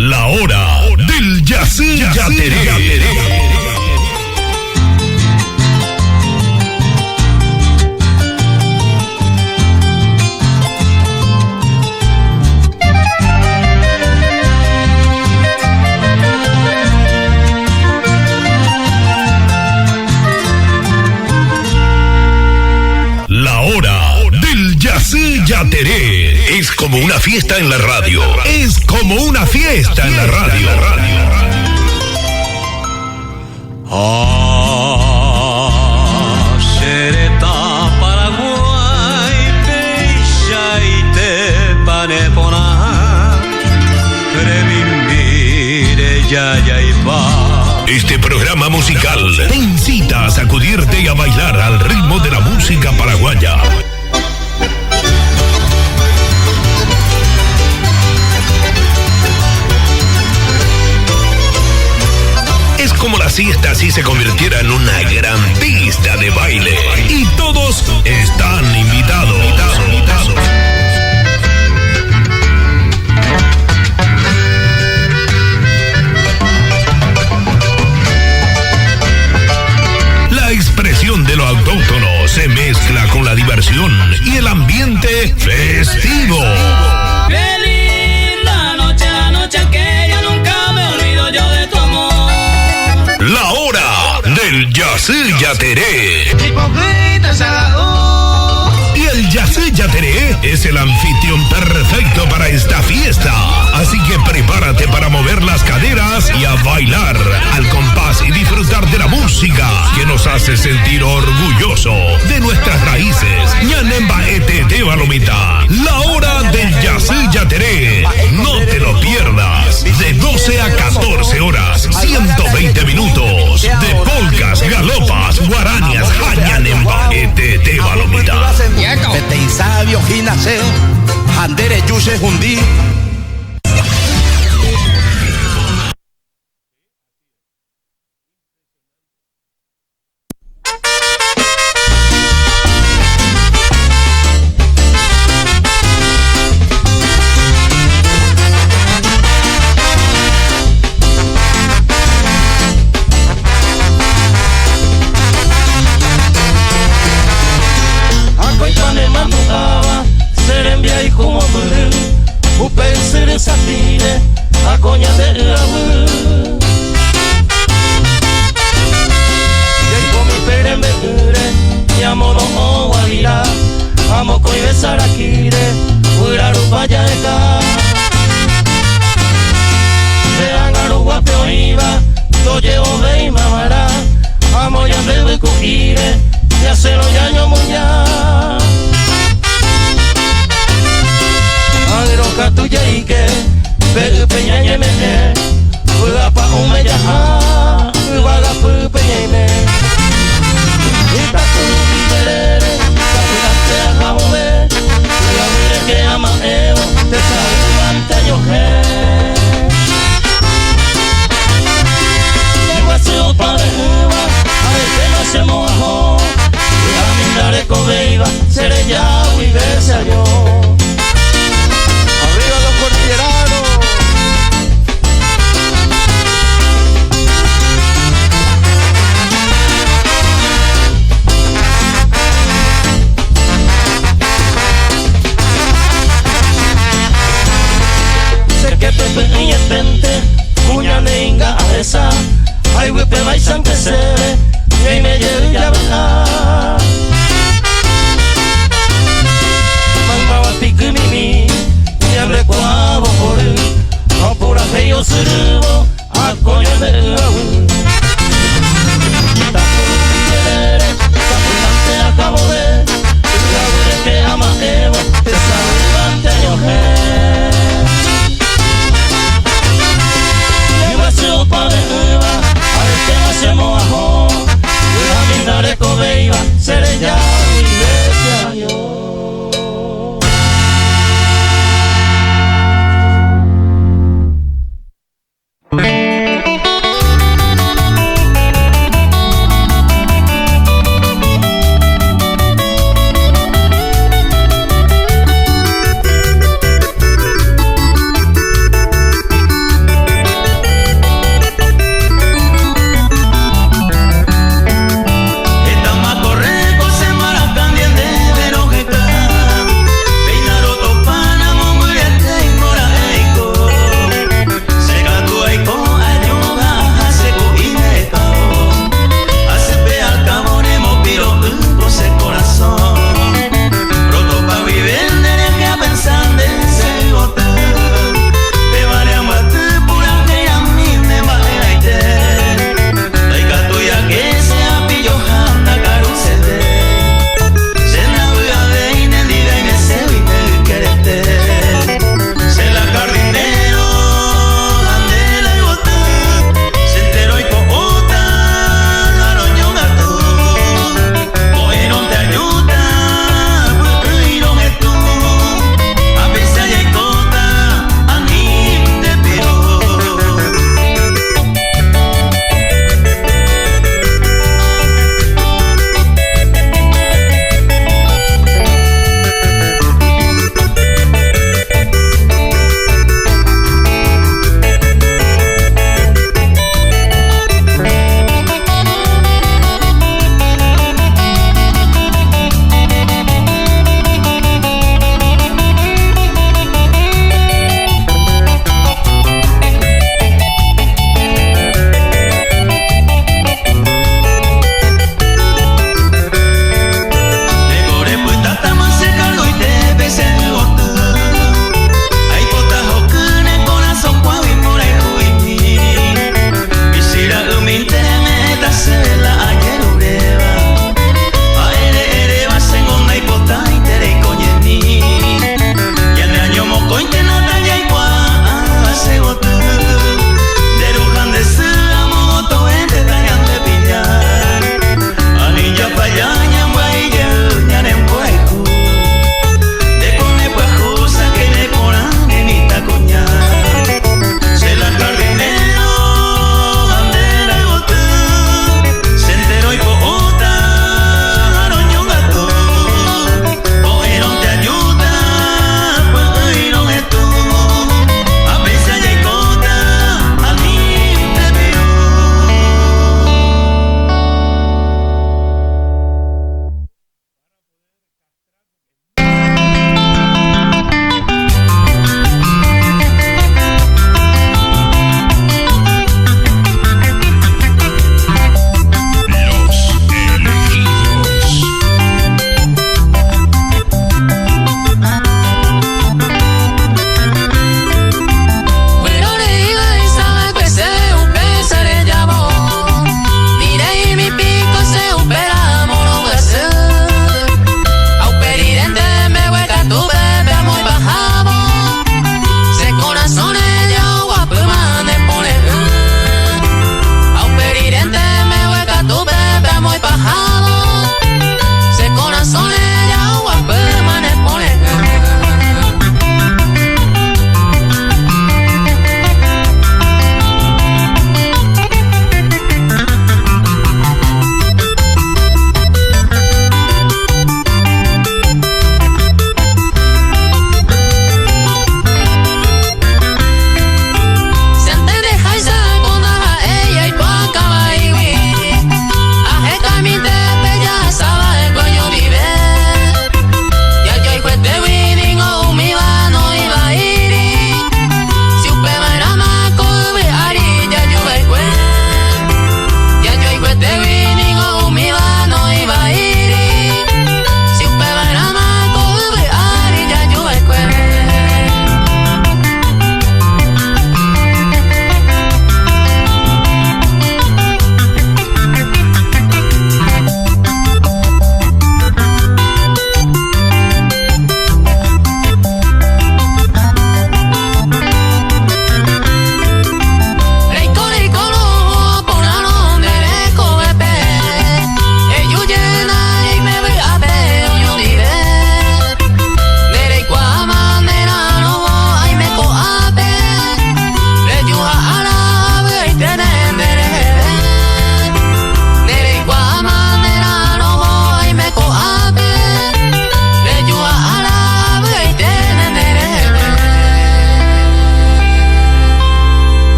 La hora del Yací Yateré. La hora del Yací Yateré es como una fiesta en la radio. Es como una fiesta en la radio. Sereta Paraguay, Peixa y Tepanepona, Premimbire, Yaya y Pa. Este programa musical te incita a sacudirte y a bailar al ritmo de la música paraguaya. Es como la siesta si se convirtiera en una gran pista de baile. Y todos están invitados. La expresión de lo autóctono se mezcla con la diversión y el ambiente festivo. Qué linda noche, la noche aquella, nunca me olvido yo de tu amor. La hora del Yací Yateré. Y el Yací Yateré es el anfitrión perfecto para esta fiesta. Así que prepárate para mover las caderas y a bailar al compás y disfrutar de la música que nos hace sentir orgulloso de nuestras raíces. Ñanemba Etete Balomita. La hora del Yací Yateré. No te lo pierdas. De 12 a 14 horas, 120 minutos de polcas, galopas, guarañas, Ñanemba Etete Balomita. Tete Isabio Ginase, Andere Yuse Hundi.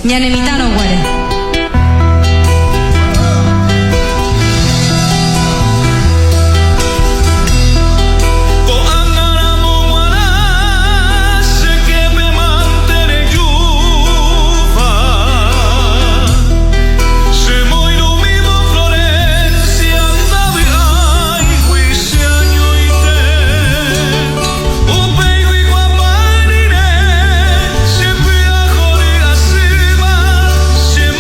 ñanemitano guare. Siempre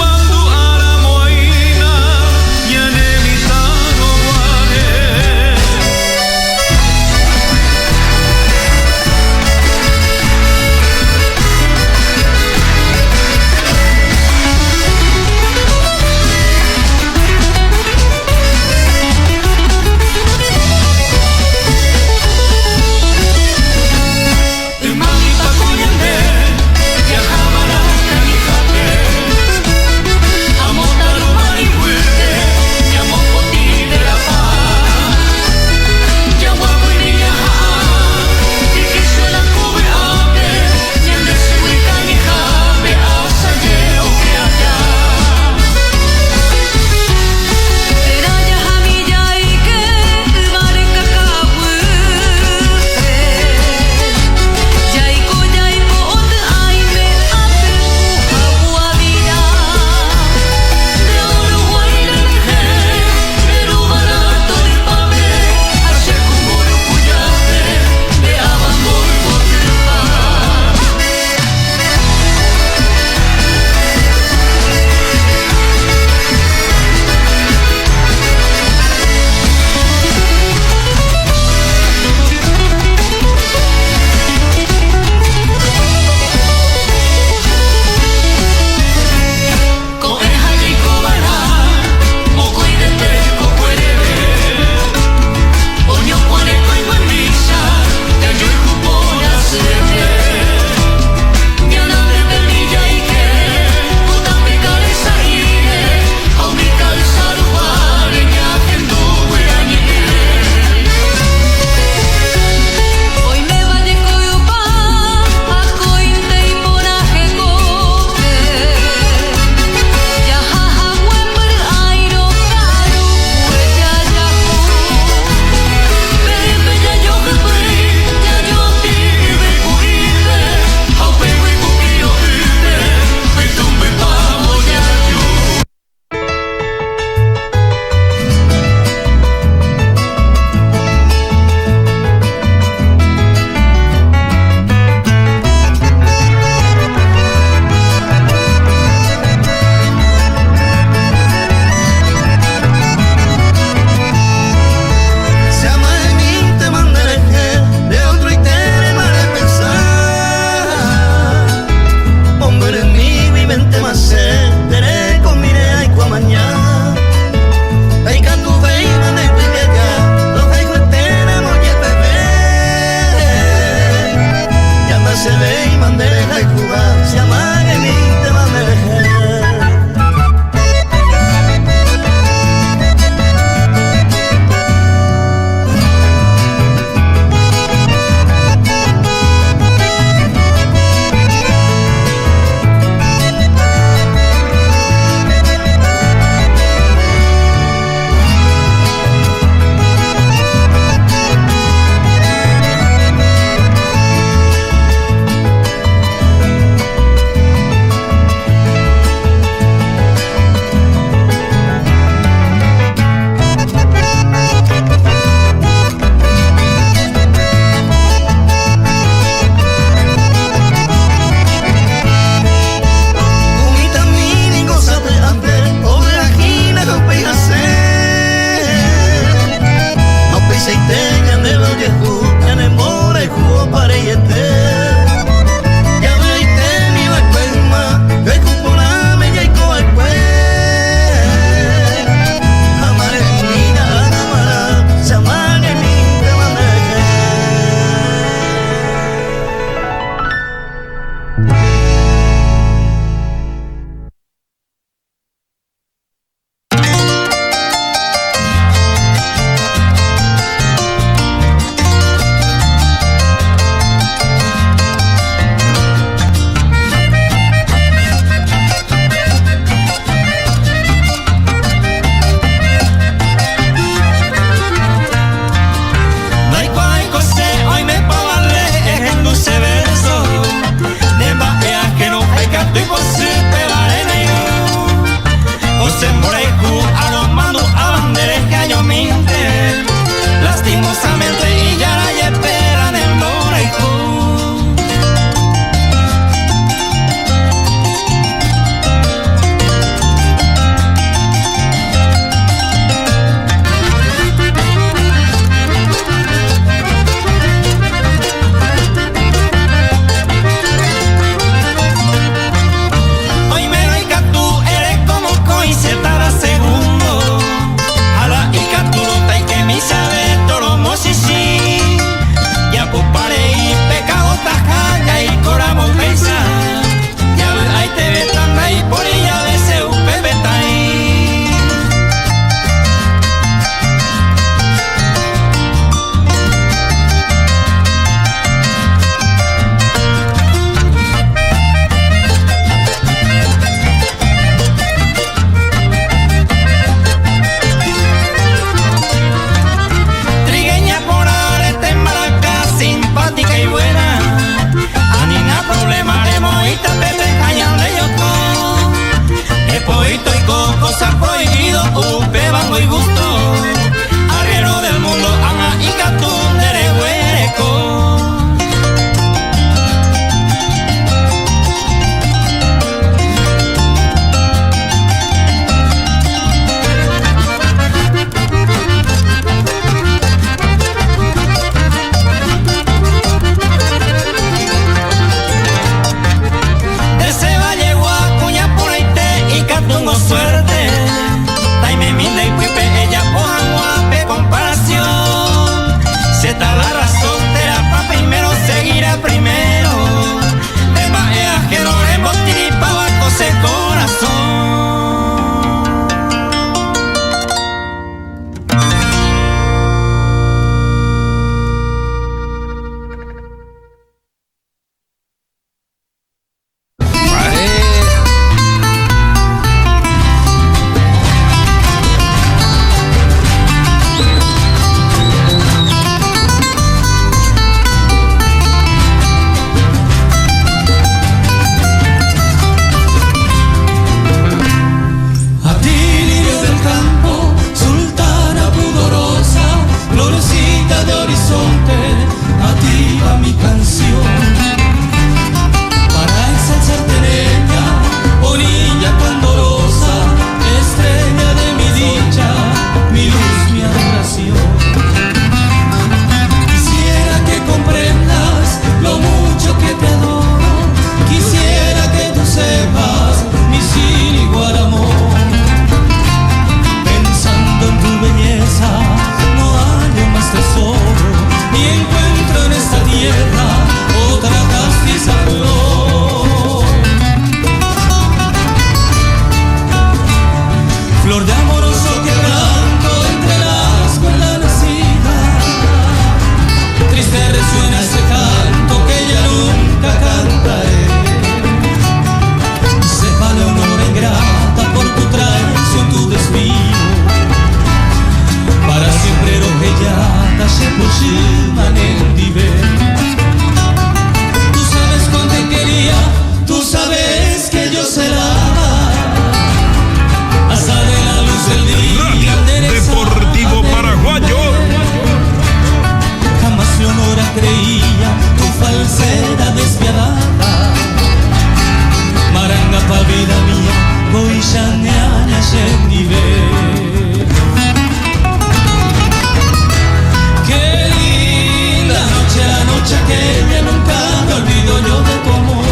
yo de tu amor.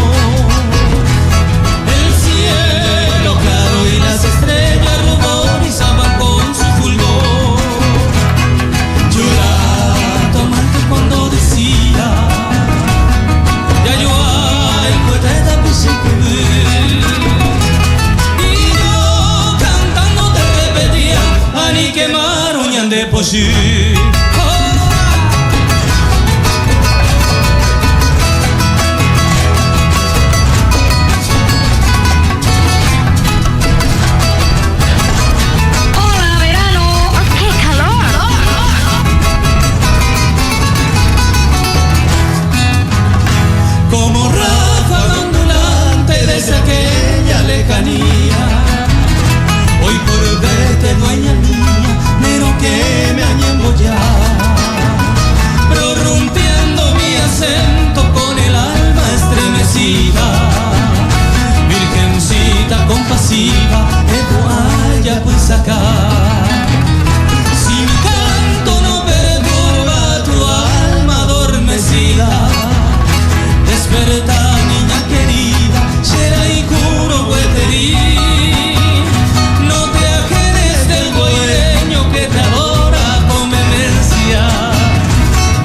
El cielo claro y las estrellas ruborizaban con su fulgor. Lloraba tu amante cuando decía ya yo hay poeta y yo cantando te repetía ani quemaron y ande por sí. Como ráfaga ondulante desde aquella lejanía, hoy por verte dueña mía, pero que me añemo ya, prorrumpiendo mi acento con el alma estremecida, virgencita compasiva, de toalla pues sacar. Si mi canto no perturba tu alma adormecida, desperta niña querida, será y curo hueterí. No te ajenes del boireño que te adora con vehemencia.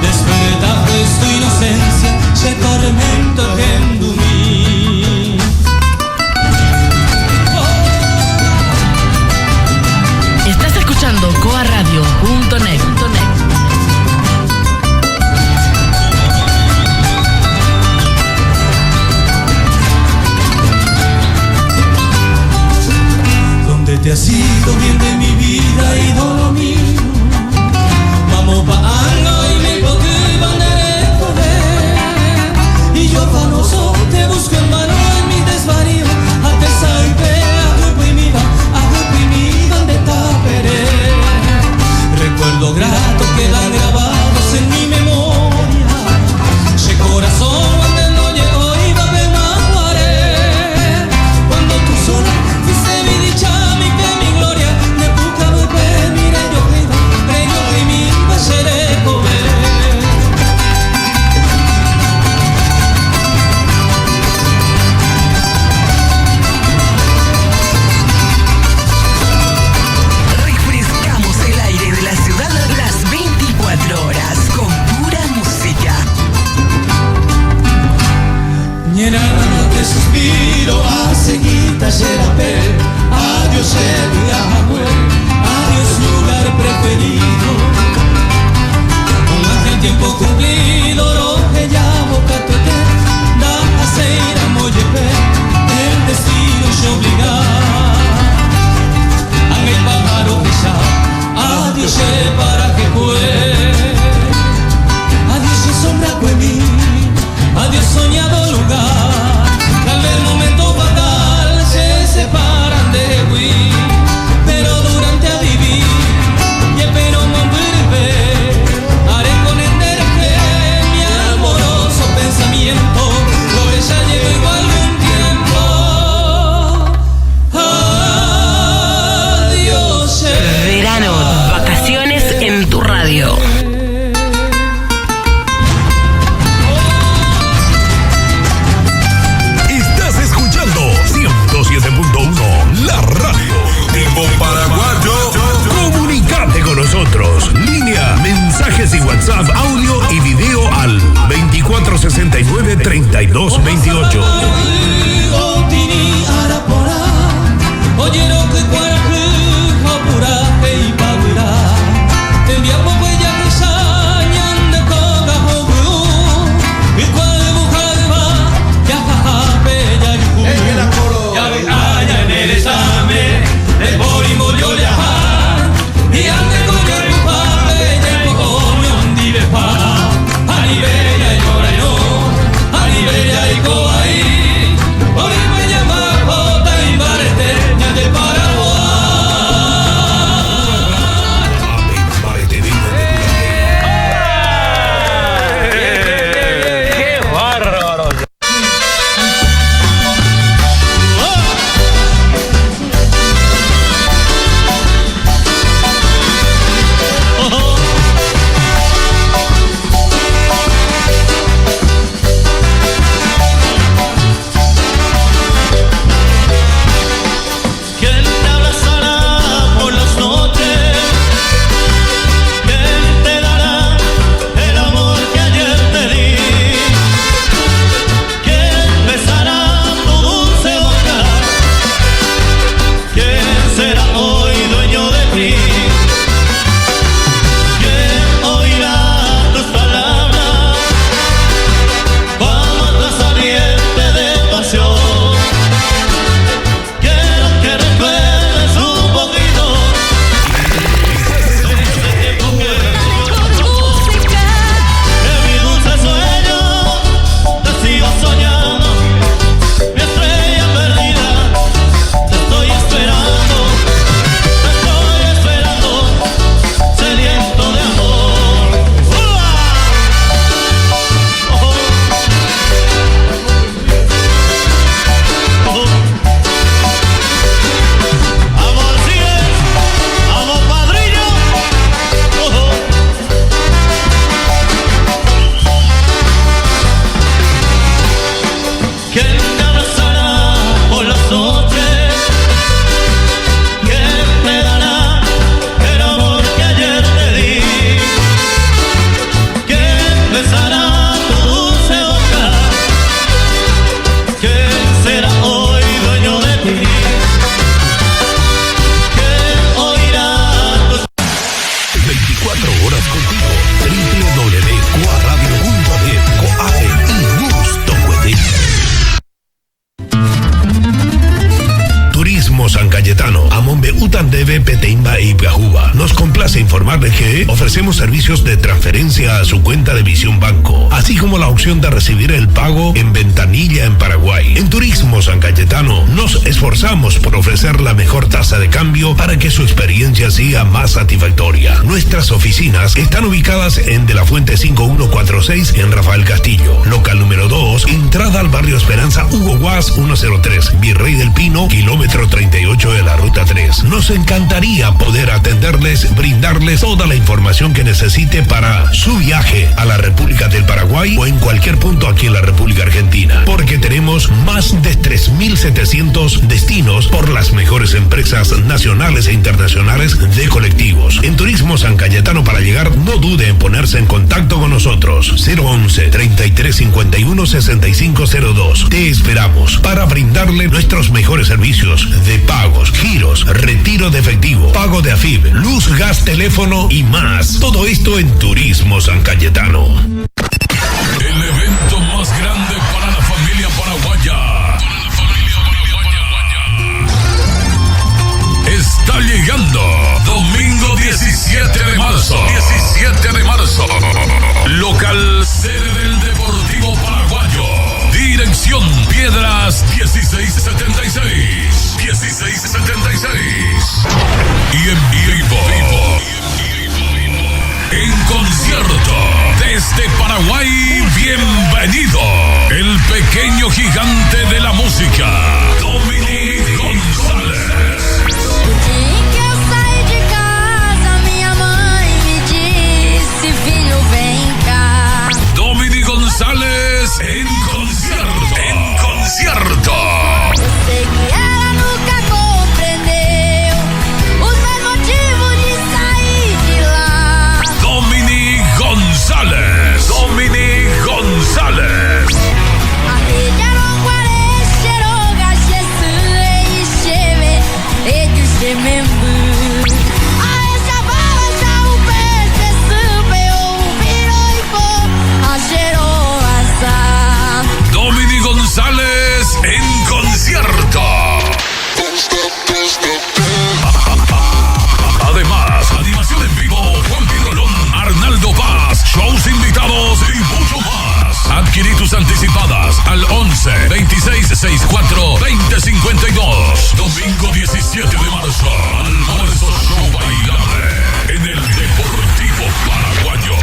Desperta pues tu inocencia, se tormento en mí. Estás escuchando coaradio.net. Te has ido bien de mi vida y todo lo mío. Vamos pa' algo y me van a poder. Y yo afanoso te busco en vano en mi desvarío. A te salve, a mi donde taperé. Recuerdo grato quedan grabados en mi memoria. Ese corazón cuando no llegó iba a ver más guaré. Cuando tú sola fuiste mi dicha. Refrescamos el aire de la ciudad las 24 horas con pura música. Ñera, te suspiro a seguita serapé. Adiós el viaje, adiós lugar preferido. Con más el tiempo cumplido, lo que llamo catote, da a ser a mollepe, el destino se obliga. A mi pájaro que ya, adiós para que fue. Adiós sombra fue mí, adiós soñado lugar. Tal vez el momento fatal se separan de mí, pero durante a vivir y espero no volver. Haré con enderece mi amoroso pensamiento, lo que ya llevo igual un tiempo. Adiós. Verano, vacaciones en tu radio. Estás escuchando 107.1 La Radio. Tipo paraguayo. Comunicate con nosotros. Línea, mensajes y WhatsApp, audio y video al 2469-3228. Oye, lo que cuaraje, apuraje y pagura. Te enviamos huella que sañan de coga hobu. Y cual mujer va, ya jaja, bella y ju. Ya ve allá en el examen, de bori molió viajar. Y ande con el padre, de poco me hundí de pa. A ni bella y llora y no, a ni bella y coa ahí. Además, ofrecemos servicios de transferencia a su cuenta de Visión Banco, así como la opción de recibir el pago en ventanilla en Paraguay. En Turismo San Cayetano nos esforzamos por ofrecer la mejor tasa de cambio para que su experiencia sea más satisfactoria. Nuestras oficinas están ubicadas en De la Fuente 5146 en Rafael Castillo, local número 2, entrada al barrio Esperanza, Hugo Guas 103, Virrey del Pino, kilómetro 38 de la ruta 3. Nos encantaría poder atenderles, brindarles toda la información que necesite para su viaje a la República del Paraguay o en cualquier punto aquí en la República Argentina, porque tenemos más de 3.700 destinos por las mejores empresas nacionales e internacionales de colectivos. En Turismo San Cayetano, para llegar, no dude en ponerse en contacto con nosotros. 011-3351-6502. Te esperamos para brindarle nuestros mejores servicios de pagos, giros, retiro de efectivo, pago de AFIB, luz, gas, teléfono y más. Todo esto en Turismo San Cayetano. El evento más grande para la familia paraguaya. Está llegando domingo 17 de marzo. 17 de marzo. Local sede del Deportivo Paraguayo. Dirección Piedras 1676. 1676. Y en vivo. En concierto desde Paraguay, bienvenido el pequeño gigante de la música, Dominic González. Que eu saí de casa, minha mãe me disse, filho, vem cá. Dominic González en concierto. En concierto. Eu sei que ela nunca compreendeu os meus motivos de sair de lá. Dominic González. Dominic González. A rede era um guareixeroga, Jesus e remember. Dominic González en concierto. Además, animación en vivo, Juan Pidolón, Arnaldo Paz, shows invitados y mucho más. Adquirí tus anticipadas al 11 26 64 20 52. Domingo 17 de marzo, almuerzo show bailable en el Deportivo Paraguayo.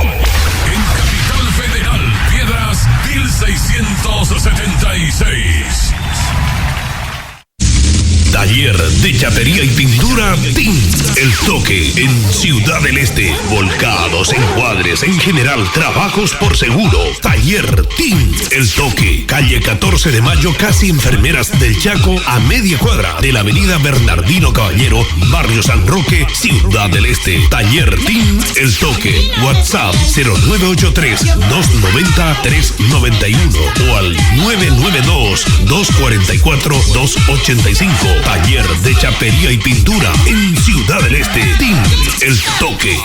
En Capital Federal, Piedras 1676. Taller de chapería y pintura Tint El Toque en Ciudad del Este. Volcados, encuadres, en general, trabajos por seguro. Taller Tint El Toque. Calle 14 de Mayo, casi Enfermeras del Chaco, a media cuadra de la avenida Bernardino Caballero, Barrio San Roque, Ciudad del Este. Taller Tint El Toque. WhatsApp 0983-290-391 o al 992-244-285. Taller de chapería y pintura en Ciudad del Este. Tint El Toque.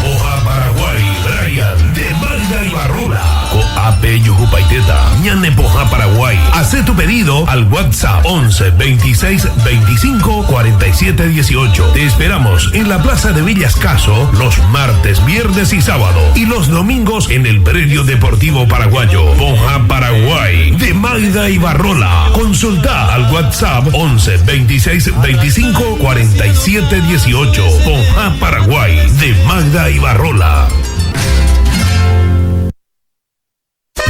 Hoja Paraguay, Brian, de Magda y Barrola. Coape Yucupaiteta, Ñane Poja Paraguay. Haz tu pedido al WhatsApp 11 26 25 47 18. Te esperamos en la Plaza de Villascaso los martes, viernes y sábado. Y los domingos en el Predio Deportivo Paraguayo. Poja Paraguay, de Magda y Barrola. Consulta al WhatsApp 11 26 25 47 18. Poja Paraguay, de Magda y Barrola.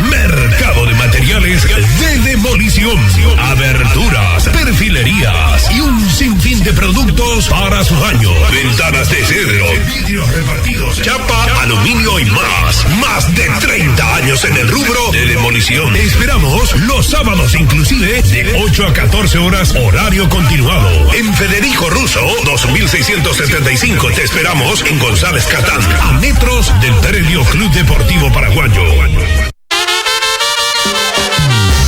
Mercado de materiales de demolición, aberturas, perfilerías y un sinfín de productos para su baño. Ventanas de cedro, vidrios repartidos, chapa, aluminio y más. Más de 30 años en el rubro de demolición. Te esperamos los sábados inclusive de 8 a 14 horas, horario continuado. En Federico Russo 2675 te esperamos en González Catán, a metros del Predio Club Deportivo Paraguayo.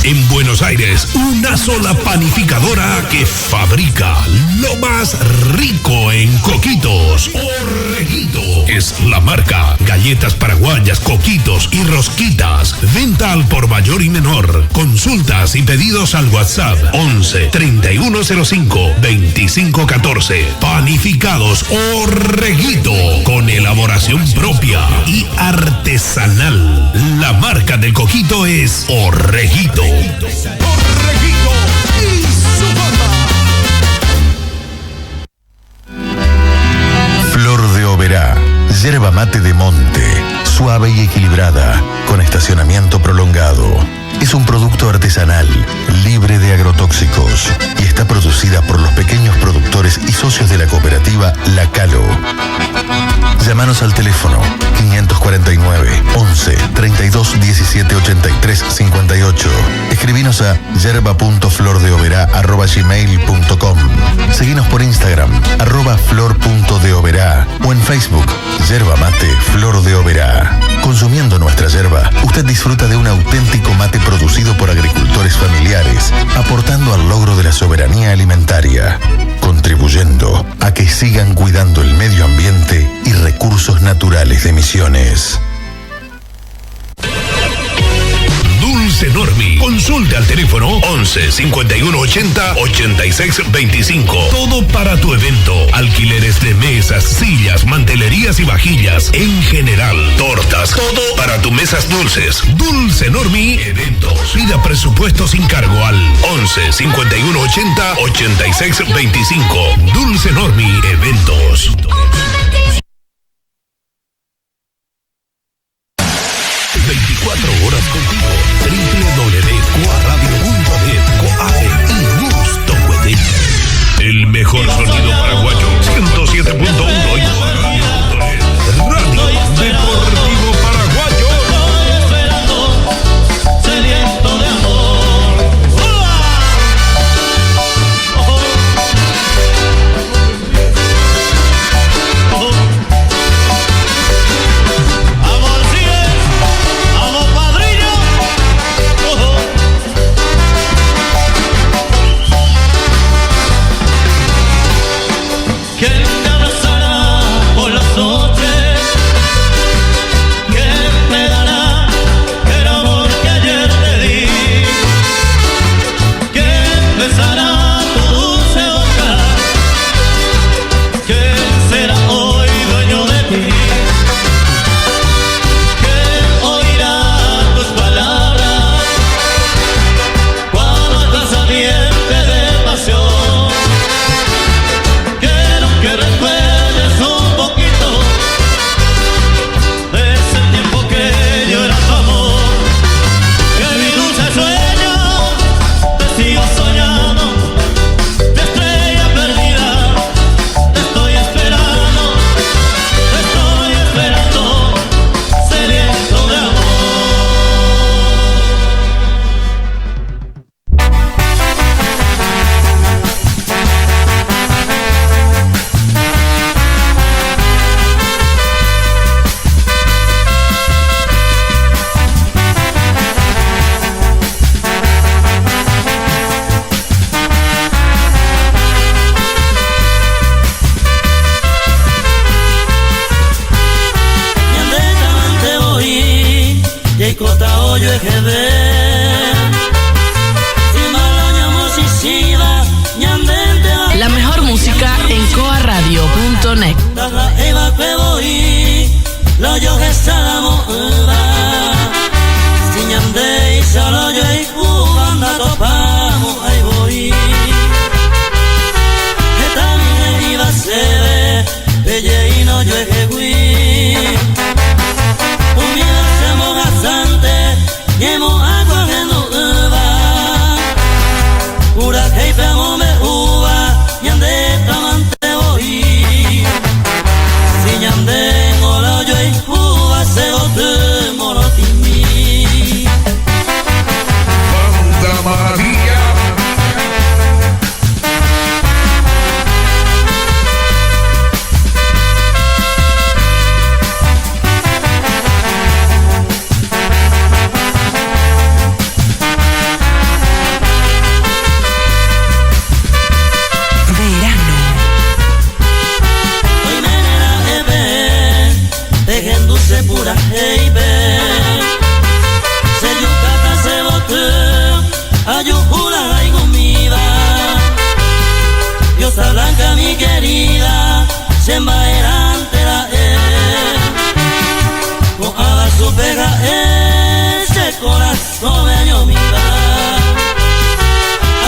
En Buenos Aires, una una sola panificadora que fabrica lo más rico en coquitos. Orreguito es la marca. Galletas paraguayas, coquitos y rosquitas. Venta al por mayor y menor. Consultas y pedidos al WhatsApp 11 3105 2514. Panificados Orreguito, con elaboración propia y artesanal. La marca del coquito es Orreguito. Orreguito y su banda. Flor de Oberá, yerba mate de monte, suave y equilibrada, con estacionamiento prolongado. Es un producto artesanal, libre de agrotóxicos y está producida por los pequeños productores y socios de la cooperativa La Calo. Llámanos al teléfono 549 11 32 17 83 58. Escribinos a yerba.flordeoberá@gmail.com. Seguinos por Instagram @flor.deoberá o en Facebook Yerba Mate Flor de Oberá. Consumiendo nuestra yerba, usted disfruta de un auténtico mate producido por agricultores familiares, aportando al logro de la soberanía alimentaria, contribuyendo a que sigan cuidando el medio ambiente y recursos naturales de Misiones. Dulce Normi. Consulta al teléfono 11 51 80 86 25. Todo para tu evento. Alquileres de mesas, sillas, mantelerías y vajillas. En general, tortas. Todo para tus mesas dulces. Dulce Normi Eventos. Pida presupuesto sin cargo al 11 51 80 86 25. Dulce Normi Eventos. 24 horas contigo. www.coaradio.net. Coave y gusto puede. El mejor sonido paraguayo. 107.1 y coaradio.net. Radio Deportivo Paraguayo. Esperando, sediento de amor. Amor sigue, amor padrino. ¿Quién te abrazará por las noches? ¿Quién me dará el amor que ayer te di? ¿Quién besará tu dulce boca? ¿Quién será hoy dueño de ti? ¿Quién oirá tus palabras cuando estás ardiente de pasión? Quiero que recuerdes un poquito de ese tiempo que yo era tu amor. Que mi dulce sueño te sigo soñando, mi estrella perdida, te estoy esperando, sediento de amor. La mejor música en coaradio.net. Siñandén, olo yo y Cuba, se botumo da heibe se yukata se botu ayuhula y gumida Diosa blanca mi querida Shemba erante la con aba su pega ese corazón me añomida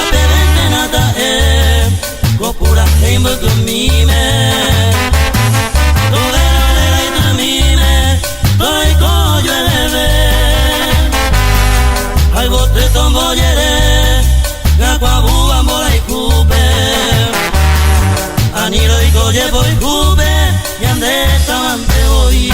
apevente nata con pura heimba gumime Ay bote tomboyere Gakwabuwa mbola ikupe Aniro ikoye boy kupe Yande tamante hoy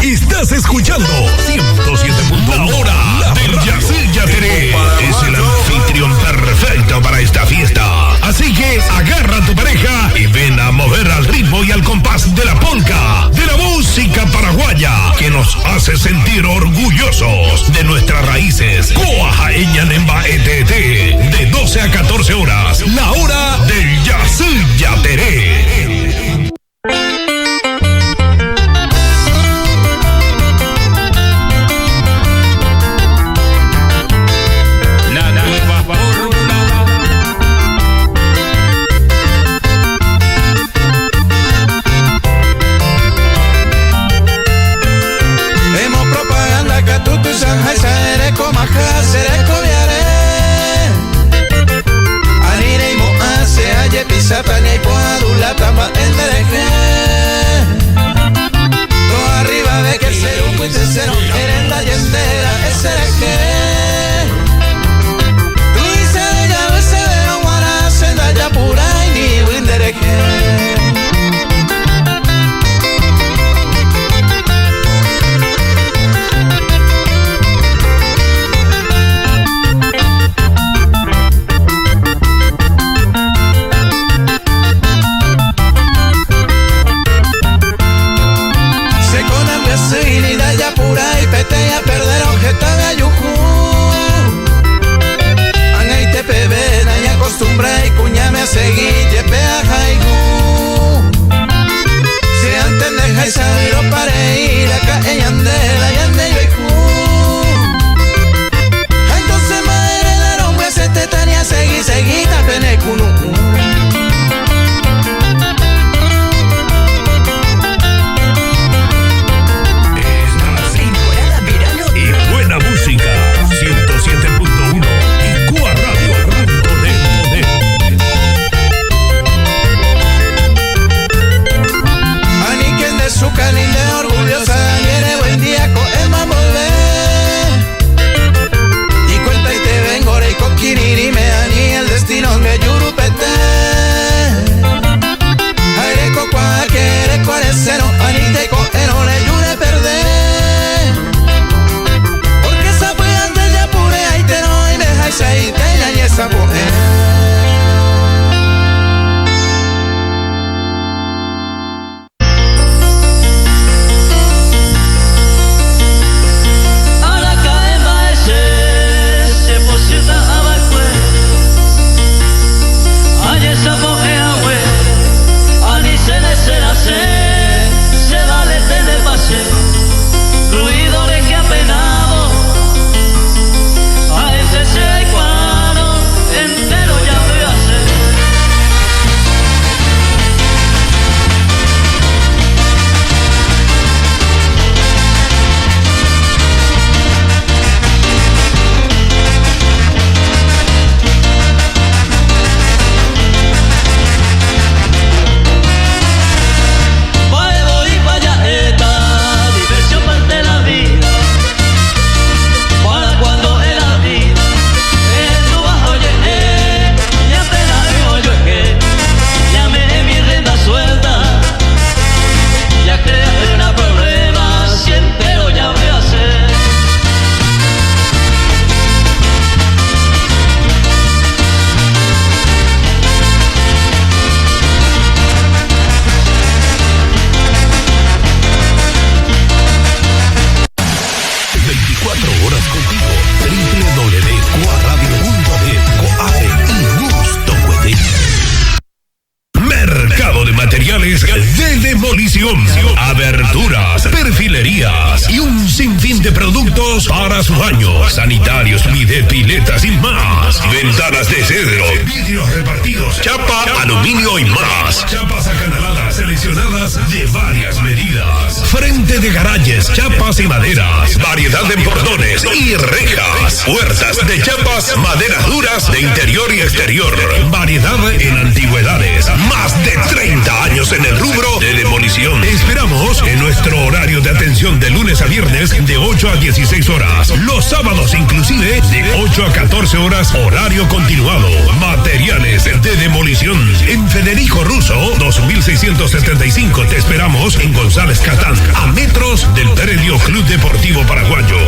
Estás escuchando 107.1 La Hora del Yací Yateré. Es el anfitrión perfecto para esta fiesta. Así que agarra a tu pareja y ven a mover al ritmo y al compás de la polka, de la música paraguaya, que nos hace sentir orgullosos de nuestras raíces. Coaja Eñanemba ETT, de 12 a 14 horas. La Hora del Yací Yateré. Seré como acá, seré comiaré. Anire y moa. calefacción, aberturas, perfilerías y un sinfín de productos para su baño, sanitarios, bidet, piletas y más. Ventanas de cedro, vidrios repartidos, chapa, aluminio y más. Chapas acanaladas seleccionadas de varias medidas. Frente de garajes, chapas y maderas. Variedad de portones y rejas. Puertas de chapas, maderas duras de interior y exterior. Variedad en antigüedades. Más de 30 años en el rubro de demolición. Te esperamos en nuestro horario de atención de lunes a viernes de 8 a 16 horas. Los sábados inclusive de 8 a 14 horas horario continuado. Materiales de demolición. En Federico Russo 2675 te esperamos en González Catán, a metros del predio Club Deportivo Paraguayo.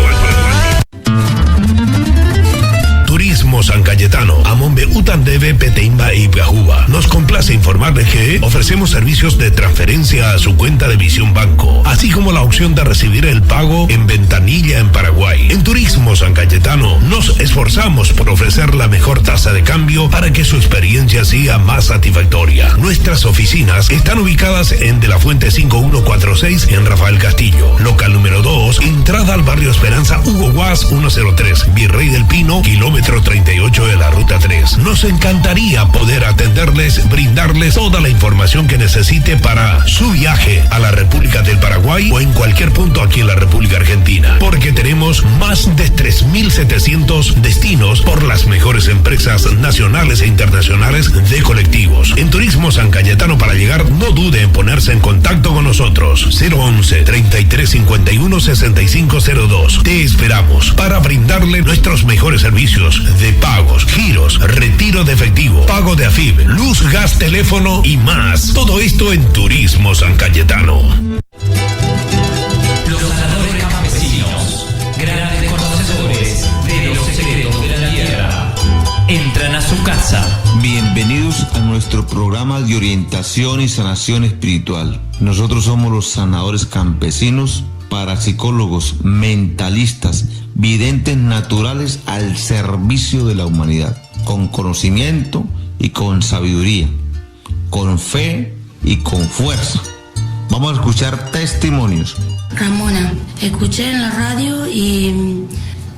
Turismo San Cayetano, Amombe Utandebe, Peteimba y Piajuba. Nos complace informarles que ofrecemos servicios de transferencia a su cuenta de Visión Banco, así como la opción de recibir el pago en ventanilla en Paraguay. En Turismo San Cayetano nos esforzamos por ofrecer la mejor tasa de cambio para que su experiencia sea más satisfactoria. Nuestras oficinas están ubicadas en De la Fuente 5146 en Rafael Castillo, local número 2, entrada al barrio Esperanza, Hugo Guas 103, Virrey del Pino, kilómetro 38 de la Ruta 3. Nos encantaría poder atenderles, brindarles toda la información que necesite para su viaje a la República del Paraguay o en cualquier punto aquí en la República Argentina, porque tenemos más de 3.700 destinos por las mejores empresas nacionales e internacionales de colectivos. En Turismo San Cayetano, para llegar, no dude en ponerse en contacto con nosotros. 011-3351-6502. Te esperamos para brindarle nuestros mejores servicios de pagos, giros, retiro de efectivo, pago de AFIB, luz, gas, teléfono y más. Todo esto en Turismo San Cayetano. Los sanadores campesinos, grandes conocedores de los secretos de la tierra, entran a su casa. Bienvenidos a nuestro programa de orientación y sanación espiritual. Nosotros somos los sanadores campesinos, parapsicólogos, mentalistas, videntes naturales al servicio de la humanidad, con conocimiento y con sabiduría, con fe y con fuerza. Vamos a escuchar testimonios. Ramona, escuché en la radio y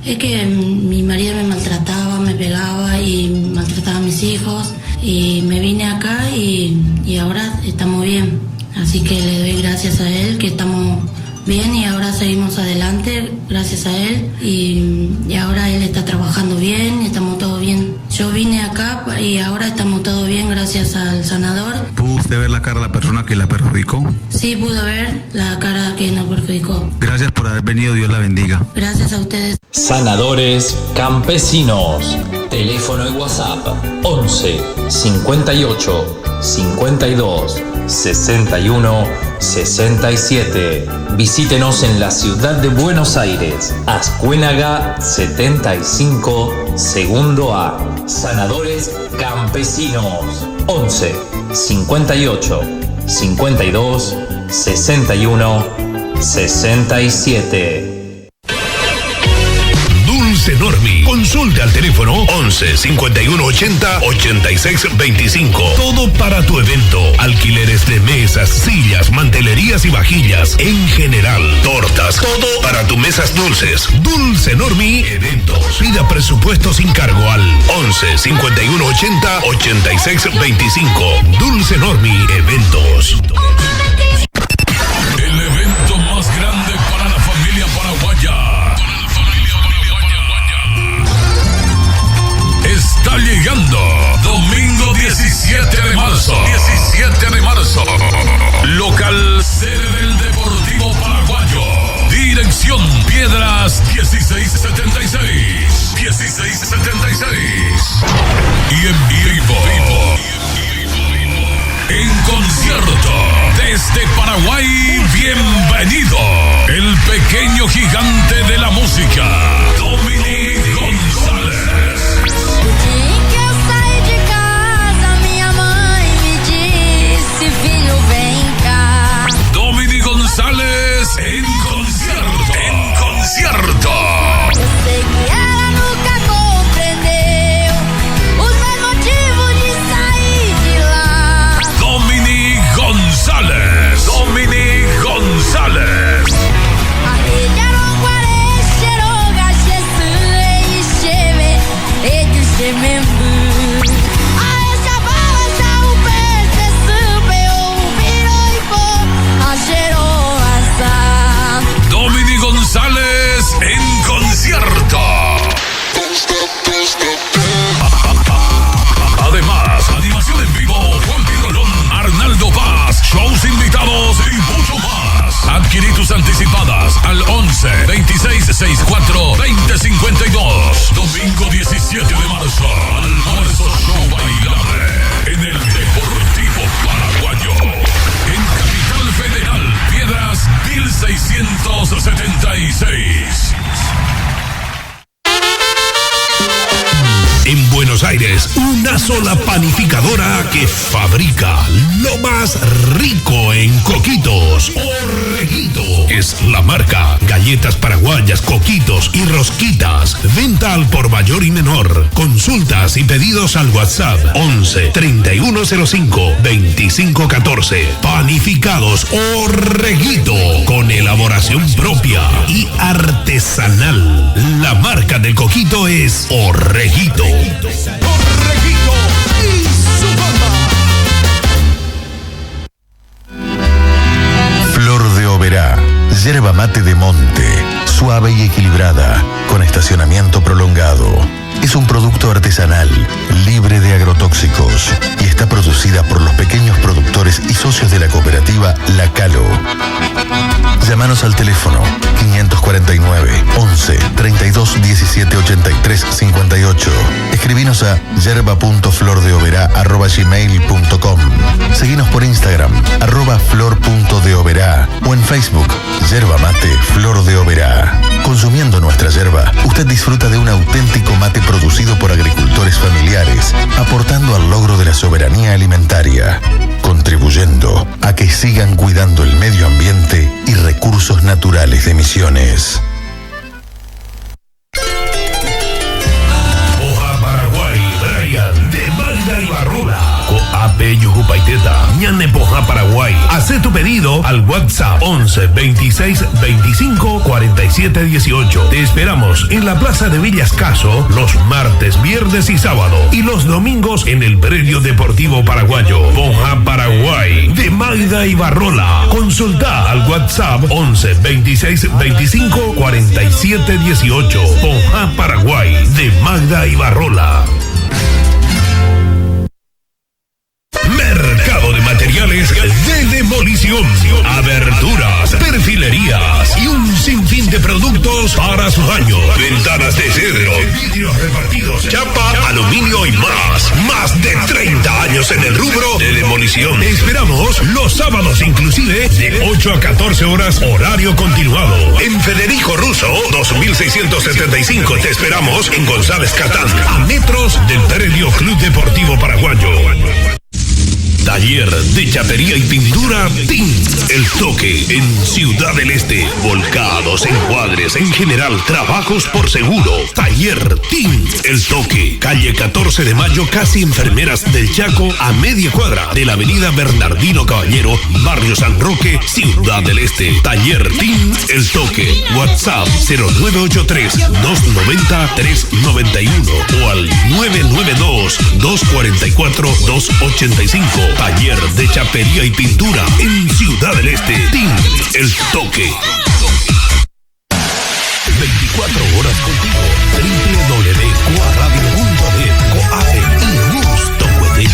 es que mi marido me maltrataba, me pegaba y maltrataba a mis hijos, y me vine acá y ahora estamos bien. Así que le doy gracias a él que estamos bien y ahora seguimos adelante gracias a él y ahora él está trabajando bien, estamos todos bien. Yo vine acá y ahora estamos todos bien gracias al sanador. ¿Pudo usted ver la cara de la persona que la perjudicó? Sí, pude ver la cara que nos perjudicó. Gracias por haber venido, Dios la bendiga. Gracias a ustedes. Sanadores campesinos. Teléfono y WhatsApp 11 58 52 61 67. Visítenos en la ciudad de Buenos Aires, Azcuénaga 75, segundo A. Sanadores campesinos 11 58 52 61 67. Dulce Normi. Consulte al teléfono 11 51 80 86 25. Todo para tu evento. Alquileres de mesas, sillas, mantelerías y vajillas en general. Tortas, todo para tus mesas dulces. Dulce Normi Eventos. Pida presupuesto sin cargo al 11 51 80 86 25. Dulce Normi Eventos. El evento más grande para la familia paraguaya está llegando. Domingo 17 de marzo. 17 de marzo. Local sede del Deportivo Paraguayo. Dirección Piedras 1676. 1676. Y en vivo. En concierto. Desde Paraguay, bienvenido. El pequeño gigante de la música. Dominic González. Dominic González en concierto. En concierto. Eu sei que ela nunca compreendeu os meus motivos de sair de lá. Dominic González. Dominic 2664-2052. Domingo 17 de marzo, almuerzo show bailable en el Deportivo Paraguayo. En Capital Federal, Piedras 1676. En Buenos Aires, una sola panificadora que fabrica lo más rico en coquitos. Orreguito es la marca. Galletas paraguayas, coquitos y rosquitas. Venta al por mayor y menor. Consultas y pedidos al WhatsApp 11 3105 2514. Panificados Orreguito, con elaboración propia y artesanal. La marca del coquito es Orreguito. Orreguito y su banda. Flor de Oberá, yerba mate de monte, suave y equilibrada, con estacionamiento prolongado. Es un producto artesanal, libre de agrotóxicos y está producida por los pequeños productores y socios de la cooperativa La Calo. Llámanos al teléfono 549 11 32 17 83 58. Escribinos a yerba.flordeoberá@gmail.com. Seguinos por Instagram @flor.deoberá o en Facebook Yerba Mate Flor de Oberá. Consumiendo nuestra yerba, usted disfruta de un auténtico mate producido por agricultores familiares, aportando al logro de la soberanía alimentaria, contribuyendo a que sigan cuidando el medio ambiente y recursos naturales de Misiones. Hoja Paraguay, Brian, de Magda y Barrola. Coape Yucupaiteta, Ñane Poja Paraguay. Haz tu pedido al WhatsApp 11 26 25 47 18. Te esperamos en la Plaza de Villascaso los martes, viernes y sábado. Y los domingos en el Predio Deportivo Paraguayo. Poja Paraguay, de Magda y Barrola. Consulta al WhatsApp 11 26 25 47 18. Poja Paraguay, de Magda y Barrola. Mercado de materiales de demolición, aberturas, perfilerías y un sinfín de productos para su baño. Ventanas de cedro, vidrios repartidos, chapa, aluminio y más. Más de 30 años en el rubro de demolición. Te esperamos los sábados inclusive de 8 a 14 horas horario continuado. En Federico Russo 2675 te esperamos en González Catán, a metros del Predio Club Deportivo Paraguayo. Taller de chapería y pintura Tint El Toque en Ciudad del Este. Volcados, encuadres, en general, trabajos por seguro. Taller Tint El Toque. Calle 14 de Mayo, casi Enfermeras del Chaco, a media cuadra de la avenida Bernardino Caballero, Barrio San Roque, Ciudad del Este. Taller Tint El Toque. WhatsApp 0983 290 391 o al 992 244 285. Taller de chapería y pintura en Ciudad del Este. Tint El Toque. 24 horas contigo. www.coaradio.de. Coape y Gusto Huete.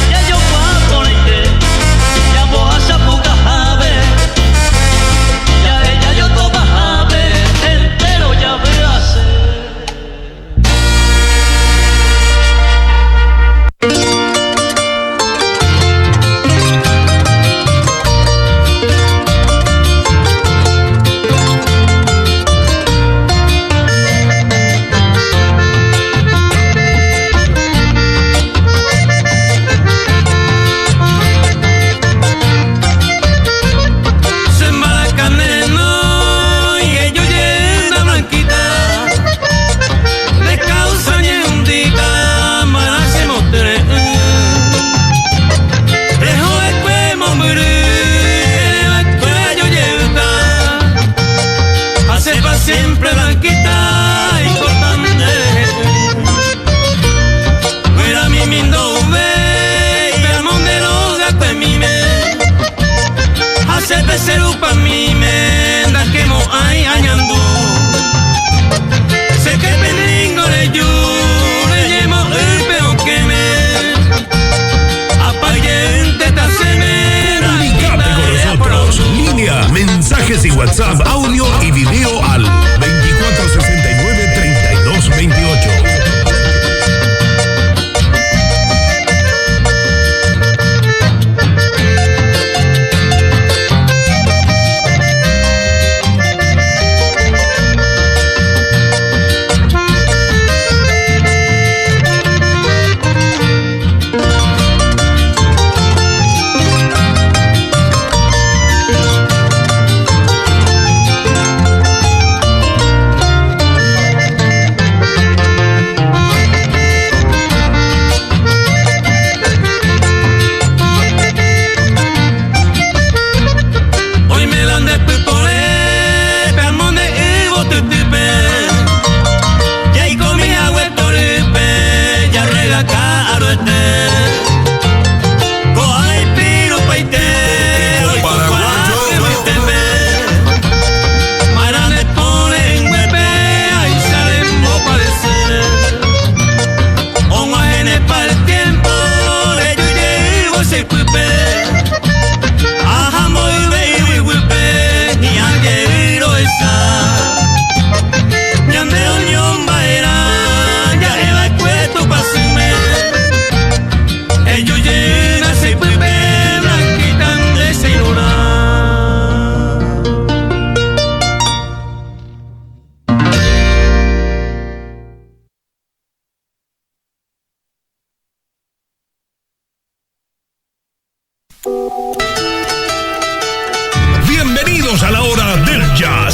Ya yo voy a ponerte, ya voy a sapucar.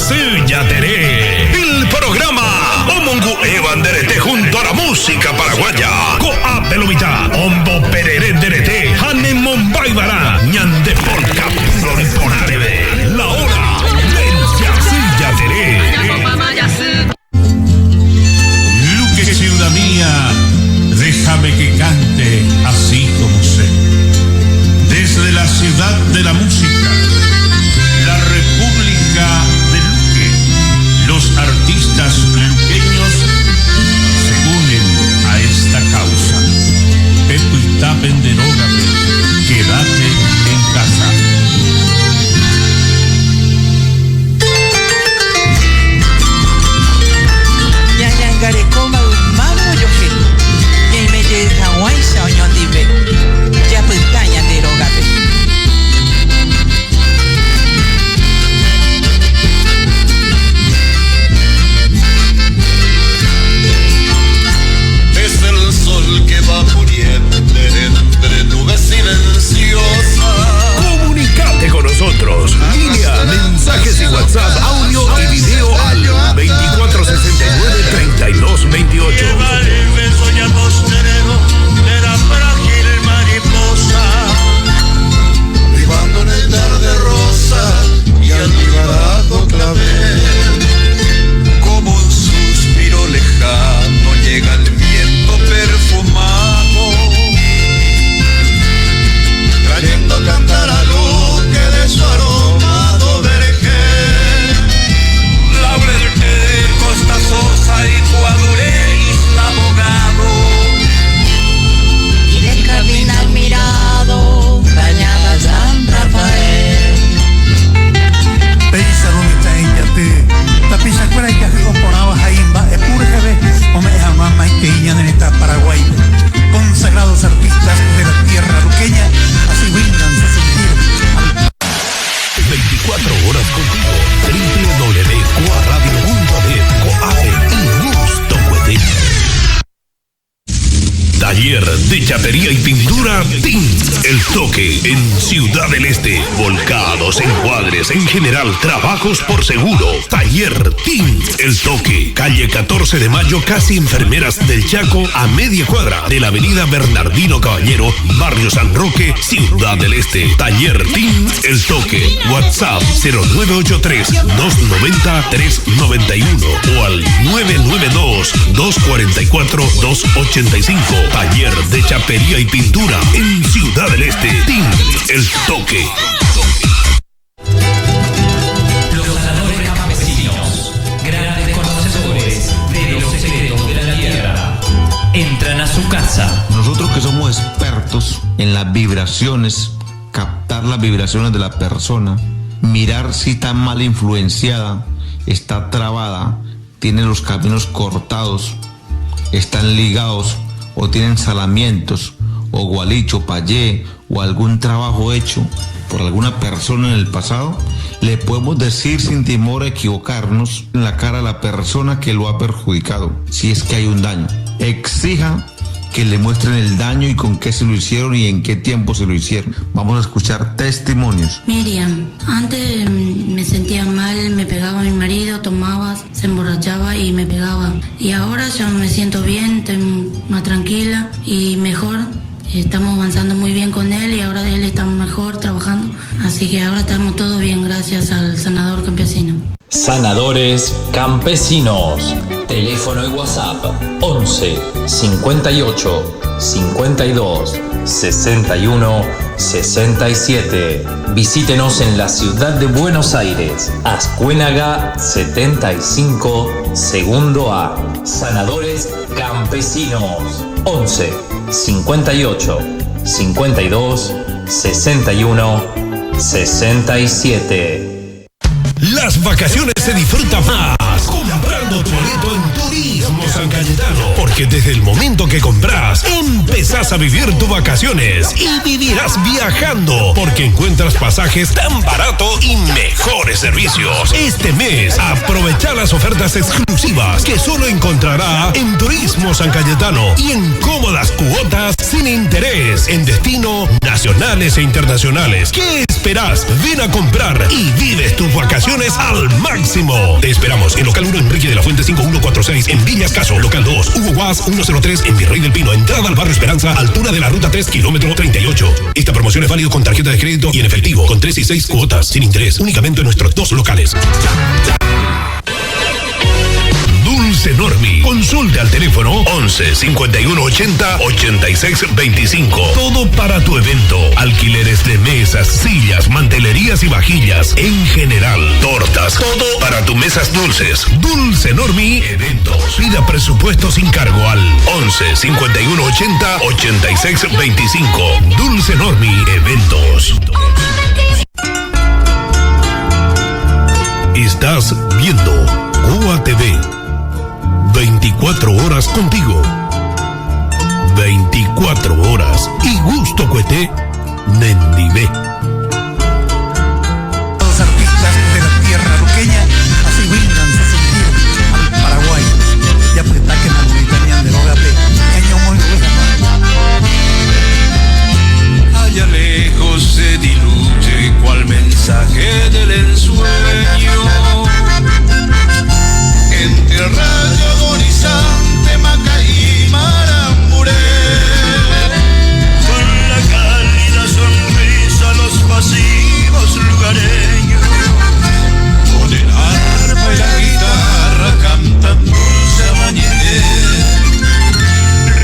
Yacyyateré. El programa Omongu Evanderete junto a la música paraguaya. Coa Pelomita, Ombo Pererenderete, Hanen Mombaibara, Ñande Polka, Floriponarebe. La hora del Yacyyateré. Luque ciudad mía, déjame que cante así como sé. Desde la ciudad de la música, la República de Luque, los artistas luqueños se unen a esta causa. Pepo y tapen derógate, quédate en casa. Garecoma mamo yo que y me deja Hawái soñó dive ya pestaña de rogate. Es el sol que va poniendo entre nubes silenciosas. Comunicate con nosotros. Línea, mensajes y WhatsApp, audio y video al 2469-3228. Beso ya posterero de la frágil mariposa, privando en el verde rosa y almibarado clavel. Como un suspiro lejano llega el viento perfumado, trayendo cantar a Luque de su aromado vergel. Laurel de Costa Sosa y Guaduré, Isla Abogado, Y del jardín admirado, bañada San Rafael. Pensa rumita iyate, tapi sakura ikahi komponaba haimba epurjebe, ome jamama ikeña en esta Paraguay. Consagrados artistas de la tierra luqueña, así brindan su sentir. 24 horas contigo. www.coaradio.net. Coae y gusto puede. Taller de chapería y pintura Tint El Toque en Ciudad del Este. Volcados, encuadres, en general, trabajos por seguro. Taller Tint El Toque. Calle 14 de Mayo, casi Enfermeras del Chaco, a media cuadra de la avenida Bernardino Caballero, Barrio San Roque, Ciudad del Este. Taller Tint El Toque. WhatsApp 0983-290-391 o al 992-244-285. Taller de chapería y pintura en Ciudad del Este. Tint El Toque. Los sanadores campesinos, grandes conocedores de los secretos de la tierra, entran a su casa. Nosotros que somos expertos en las vibraciones, captar las vibraciones de la persona, mirar si está mal influenciada, está trabada, tiene los caminos cortados, están ligados o tienen salamientos o gualicho, payé o algún trabajo hecho por alguna persona en el pasado, le podemos decir sin temor a equivocarnos en la cara a la persona que lo ha perjudicado, si es que hay un daño. Exija que le muestren el daño y con qué se lo hicieron y en qué tiempo se lo hicieron. Vamos a escuchar testimonios. Miriam, antes me sentía mal, me pegaba a mi marido, tomaba, se emborrachaba y me pegaba. Y ahora ya me siento bien, estoy más tranquila y mejor. Estamos avanzando muy bien con él y ahora él está mejor trabajando. Así que ahora estamos todos bien gracias al sanador campesino. Sanadores campesinos. Teléfono y WhatsApp 11 58 52 61 67. Visítenos en la ciudad de Buenos Aires, Azcuénaga 75, segundo A. Sanadores campesinos 11 58 52 61 67. Las vacaciones se disfrutan más comprando boleto en Turismo San Cayetano, porque Porque desde el momento que compras, empezás a vivir tus vacaciones y vivirás viajando, porque encuentras pasajes tan barato y mejores servicios. Este mes, aprovecha las ofertas exclusivas que solo encontrará en Turismo San Cayetano y en cómodas cuotas sin interés en destinos nacionales e internacionales. ¿Qué esperás? Ven a comprar y vives tus vacaciones al máximo. Te esperamos en local 1 Enrique de la Fuente 5146 en Villas Caso, local 2 Hugo Guas 103 en Virrey del Pino, entrada al barrio Esperanza, altura de la ruta 3, kilómetro 38. Esta promoción es válida con tarjeta de crédito y en efectivo, con 3 y 6 cuotas sin interés, únicamente en nuestros 2 locales. Dulce Normi. Consulta al teléfono 11 51 80 86 25. Todo para tu evento. Alquileres de mesas, sillas, mantelerías y vajillas. En general, tortas. Todo para tus mesas dulces. Dulce Normi Eventos. Pida presupuesto sin cargo al 11 51 80 86 25. Dulce Normi Eventos. Estás viendo Goa TV. 24 horas contigo. 24 horas y gusto cuete Nendivé. Los artistas de la tierra luqueña así brindan su sentido al Paraguay. Ya pues está que no italiano de Logape. Año muy Allá lejos se diluye cual mensaje del ensueño. Entre rayo agonizante, Maca y Maramburé, con la cálida sonrisa los pasivos lugareños, con el arpa y la guitarra cantan dulce amanecer.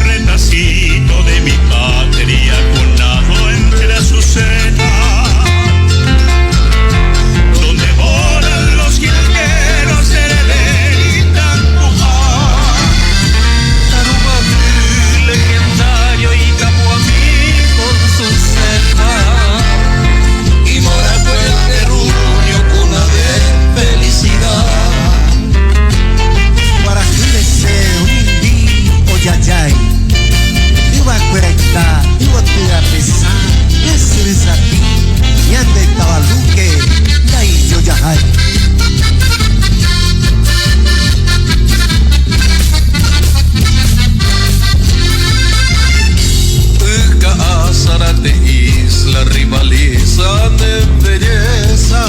Retacito de mi patria cunado entre las azucenas, donde volan los jilgueros de legendario y Tapuamí con su ceja y Moraco el terruño cuna de felicidad. para que deseo un indío yayay. Iba a cuerectar, iba a tirar pesar, ese es a ti, y ande tabaluque, y ahí yo yayay. Zárate isla rivalizan en belleza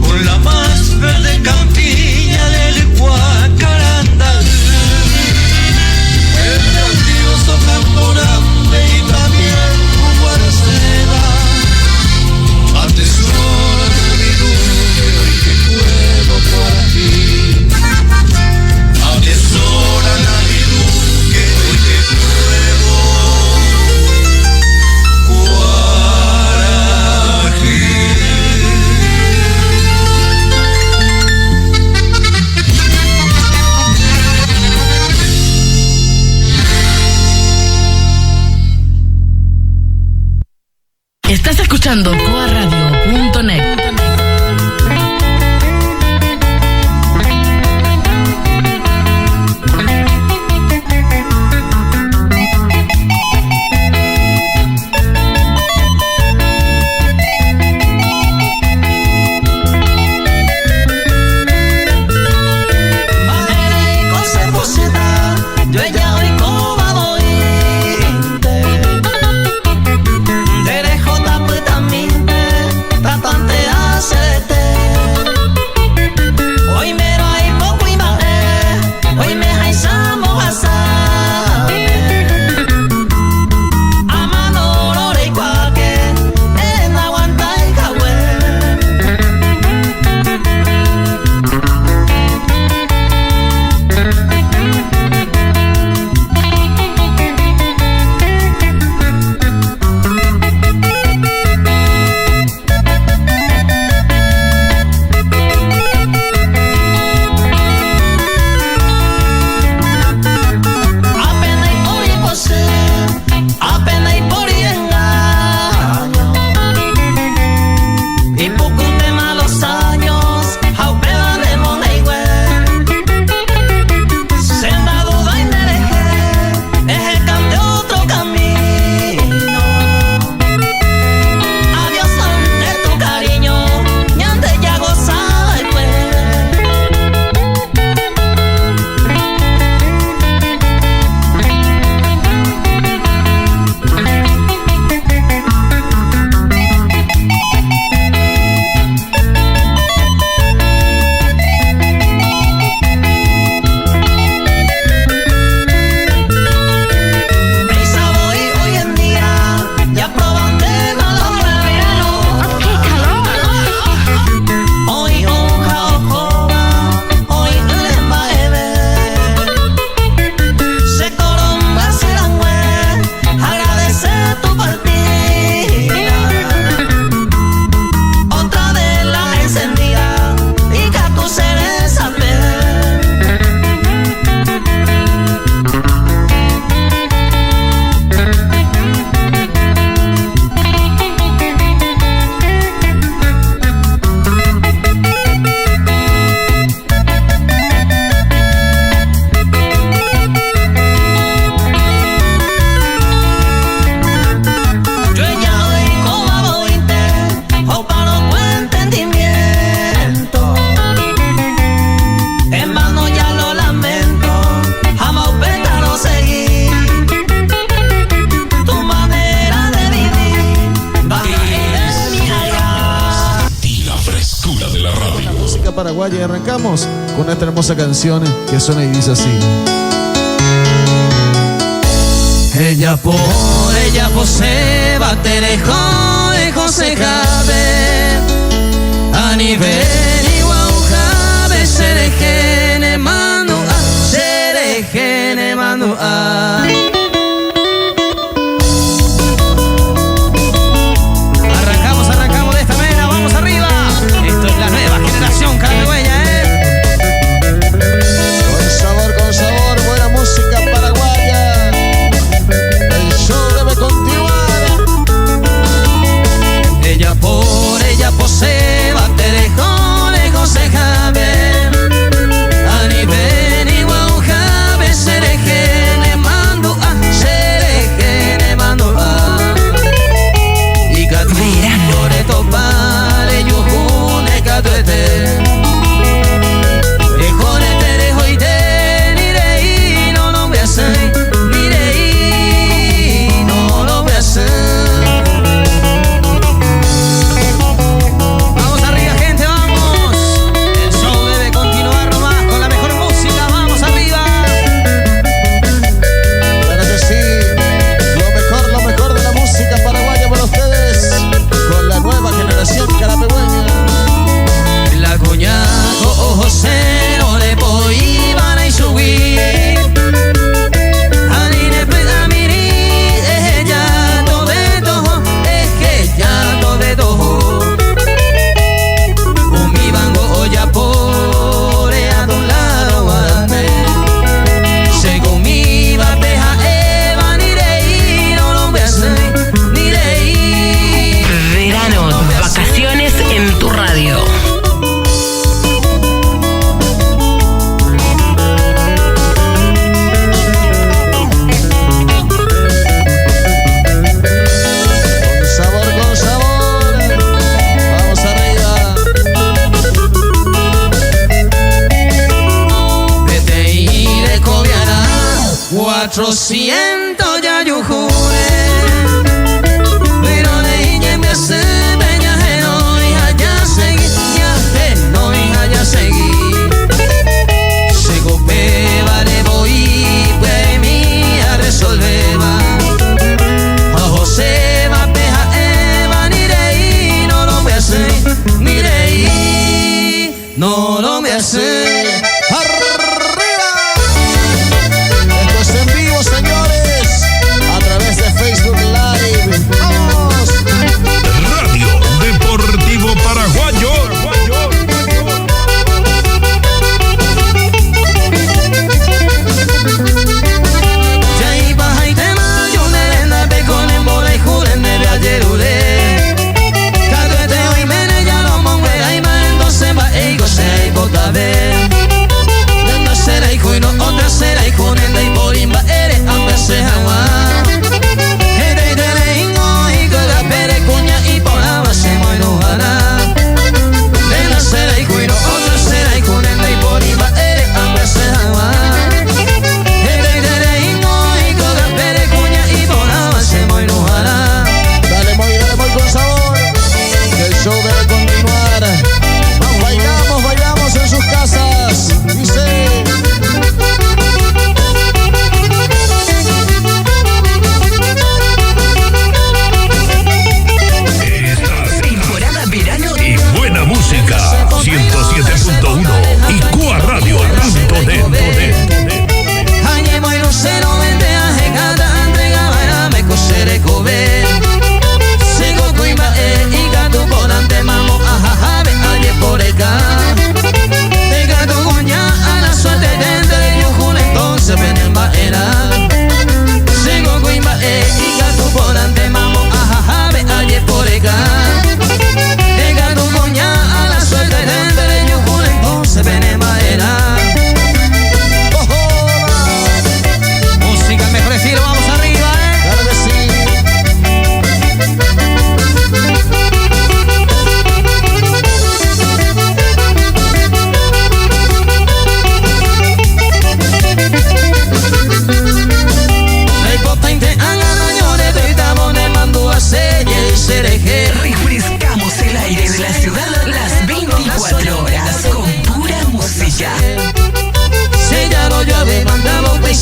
con la más verde campiña del Huacarandal, el grandioso Campo Grande y también Guaracela. Atesora de mi nube hoy que puedo por aquí. Atesora la mi nube hoy que puedo. Estás escuchando coaradio.net. Yo ya hoy como voy, de lejos también. paraguaya y arrancamos con esta hermosa canción que suena y dice así. Ella posee baterejo de José Jabe a nivel igual Jabe serejene manu a arrancamos de esta manera, vamos arriba. Esto es la nueva generación caragüeña, Con sabor, buena música paraguaya. El show debe continuar. Ella posee baterejo de José Javier a nivel igual Javier serejene mando a y verano de topale yujune catuete Vamos arriba, gente, vamos. El show debe continuar nomás con la mejor música. Vamos arriba. Claro que sí. Lo mejor de la música paraguaya para ustedes. Con la nueva generación carapegüeña. La coñaco ojo cero le iban a subir. Vacaciones en tu radio. Con sabor. Vamos arriba. PTI de Coviana 400 ya yo juré. Pero de ella me hace peñaje no hija ya seguí. No hija ya seguí. Se golpe vale voy pues mía resolveba. A José va peja Eva ni rey no lo me hace ni rey no lo me hace. Esto es en vivo, señores, a través de Facebook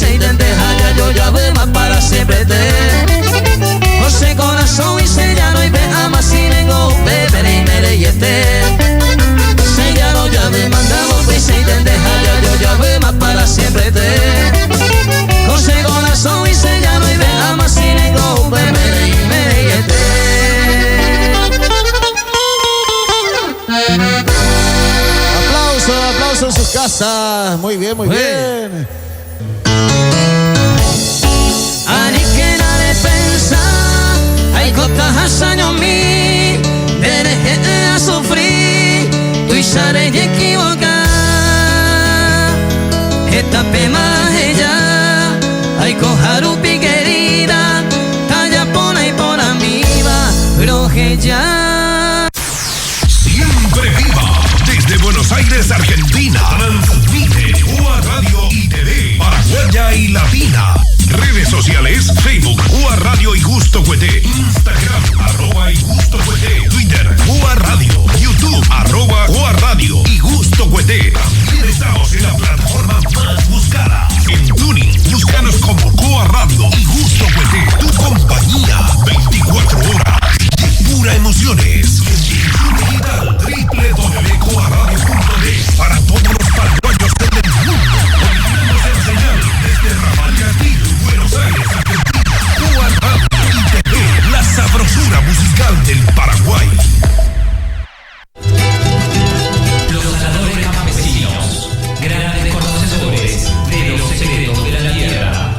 y te deja yo llave más para siempre te. José corazón y sellano y ve ama sin ego, bebe y mere y este. Sellano llave mandamos y te deja yo llave más para siempre te. José corazón y sellano y ve ama sin ego, bebe y mere y este. Aplauso en sus casas. Muy bien, muy bien. Ani que na defensa, hay cosas años mí, dejé a sufrir, tú y sale y equivocar. Esta pema ella, hay cojaru piquerida, talla pona y por amiga, pero que ya. Siempre viva. Desde Buenos Aires, Argentina, transmite UA Radio y TV, Paraguaya y Latina. Redes sociales, Facebook, UA Radio y Gusto Cuete, Instagram, @ y Gusto Cuete, Twitter, UA Radio, YouTube, @UA Radio y Gusto Cuete. También estamos en la plataforma más buscada. En Tuning, búscanos como UA Radio y Gusto Cuete, tu compañía, 24 horas de pura emociones. Digital, www.cuaradio.de para todos los paraguayos del mundo. Conectamos en señal desde Rafael Castillo, Buenos Aires, Argentina. UA Radio y TV, la sabrosura musical del Paraguay. Los sanadores campesinos, grandes conocedores de los secretos de la tierra,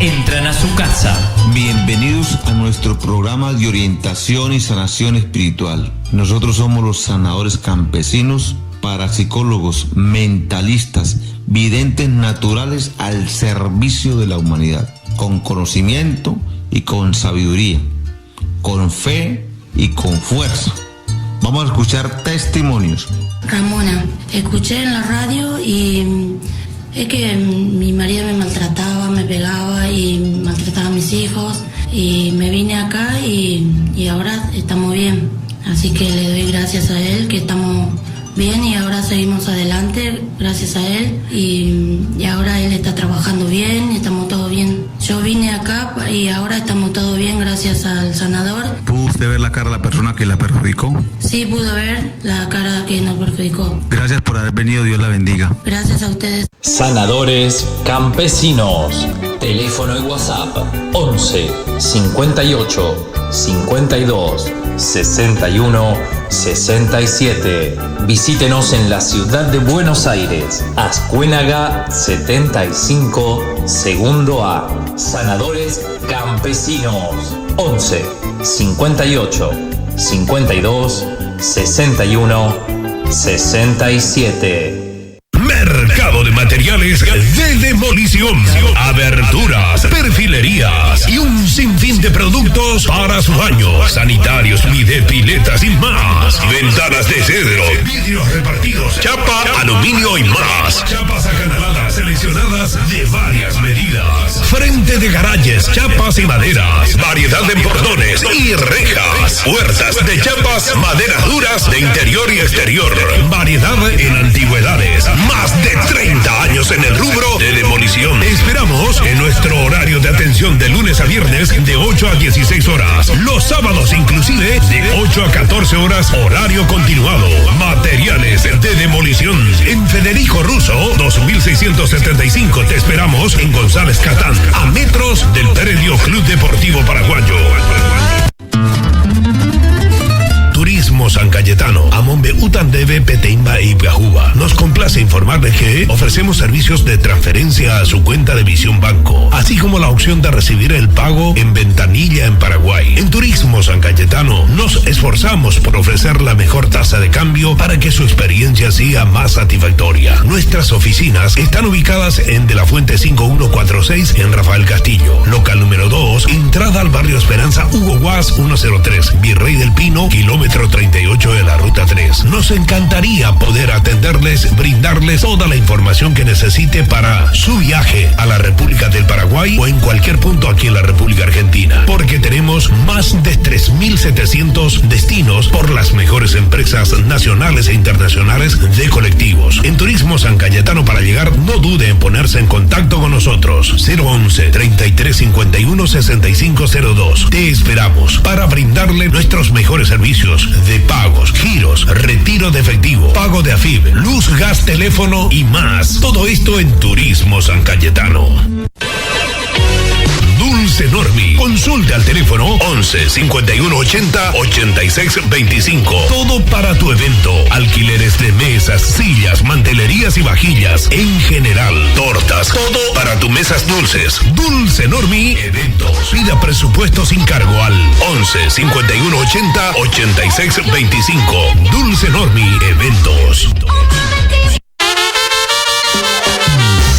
entran a su casa. Bienvenidos a nuestro programa de orientación y sanación espiritual. Nosotros somos los sanadores campesinos, parapsicólogos, mentalistas, videntes naturales al servicio de la humanidad, con conocimiento y con sabiduría, con fe y con fuerza. Vamos a escuchar testimonios. Ramona, escuché en la radio y es que mi marido me maltrataba, me pegaba y maltrataba a mis hijos y me vine acá y ahora estamos bien. Así que le doy gracias a él que estamos bien y ahora seguimos adelante gracias a él y ahora él está trabajando bien y estamos todos bien. Yo vine acá y ahora estamos todos bien gracias al sanador. ¿Pudo usted ver la cara de la persona que la perjudicó? Sí, pude ver la cara que nos perjudicó. Gracias por haber venido, Dios la bendiga. Gracias a ustedes. Sanadores campesinos. Teléfono y WhatsApp 11 58 52 61 67. Visítenos en la ciudad de Buenos Aires, Azcuénaga 75, segundo A. Sanadores campesinos 11 58 52 61 67. Mercado de materiales de demolición, aberturas, perfilerías y un sinfín de productos para su baño, sanitarios, bidet, piletas y más. Ventanas de cedro, vidrios repartidos, chapa, aluminio y más. Chapas acanaladas seleccionadas de varias medidas. Frente de garajes, chapas y maderas, variedad de portones y rejas. Puertas de chapas, maderas duras de interior y exterior. Variedad en antigüedades. Más de 30 años en el rubro de demolición. Te esperamos en nuestro horario de atención de lunes a viernes de 8 a 16 horas. Los sábados inclusive de 8 a 14 horas horario continuado. Materiales de demolición. En Federico Russo 2675 te esperamos en González Catán, a metros del predio Club Deportivo Paraguayo. Turismo San Cayetano, Amombe Utandebe, Peteimba y Piajuba. Nos complace informarles que ofrecemos servicios de transferencia a su cuenta de Visión Banco, así como la opción de recibir el pago en ventanilla en Paraguay. En Turismo San Cayetano nos esforzamos por ofrecer la mejor tasa de cambio para que su experiencia sea más satisfactoria. Nuestras oficinas están ubicadas en De la Fuente 5146 en Rafael Castillo, local número 2, entrada al barrio Esperanza, Hugo Guas 103, Virrey del Pino, kilómetro 38 de la Ruta 3. Nos encantaría poder atenderles, brindarles toda la información que necesite para su viaje a la República del Paraguay o en cualquier punto aquí en la República Argentina, porque tenemos más de 3.700 destinos por las mejores empresas nacionales e internacionales de colectivos. En Turismo San Cayetano, para llegar, no dude en poner ponerse en contacto con nosotros. 011-3351-6502. Te esperamos para brindarle nuestros mejores servicios de pagos, giros, retiro de efectivo, pago de AFIB, luz, gas, teléfono y más. Todo esto en Turismo San Cayetano. Dulce Normi. Consulta al teléfono 11 51 80 86 25. Todo para tu evento. Alquileres de mesas, sillas, mantelerías y vajillas. En general, tortas. Todo para tus mesas dulces. Dulce Normi Eventos. Pida presupuesto sin cargo al 11 51 80 86 25. Dulce Normi Eventos.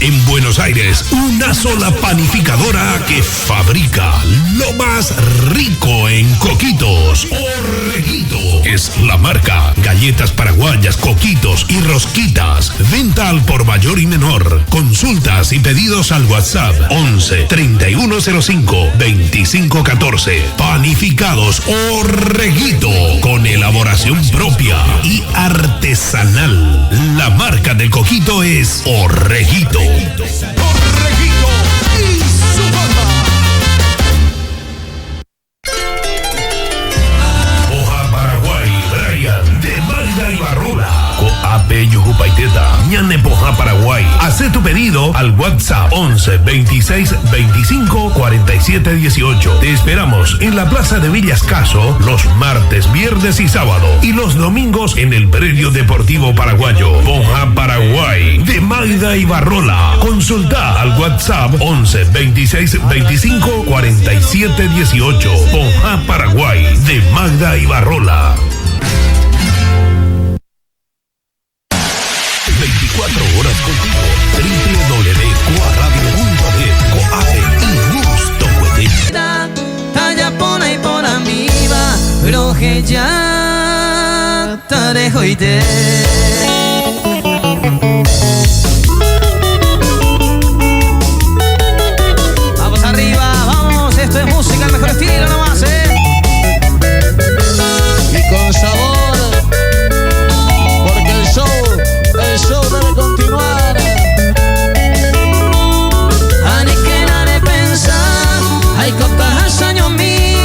En Buenos Aires, una sola panificadora que fabrica lo más rico en coquitos. Orreguito es la marca. Galletas paraguayas, coquitos y rosquitas. Venta al por mayor y menor. Consultas y pedidos al WhatsApp 11 3105 2514. Panificados Orreguito, con elaboración propia y artesanal. La marca del coquito es Orreguito. Orreguito y su banda. Hoja Paraguay, Brian, de Magda y Barrola. Coape Yucupaiteta, Ñane Poja Paraguay. Haz tu pedido al WhatsApp 11 26 25 47 18. Te esperamos en la Plaza de Villascaso los martes, viernes y sábado. Y los domingos en el Predio Deportivo Paraguayo. Poja Paraguay, de Magda y Barrola. Consulta al WhatsApp 11 26 25 47 18. Poja Paraguay, de Magda y Barrola. 24 horas contigo. www.coaradio.net. Coape y gusto puede. Talla pona y por amiba, pero que ya te dejo y te. Vamos arriba, vamos, esto es música, el mejor estilo nomás, Y con sabor, porque el show debe continuar. Ani que nada pensar, hay copas años mí,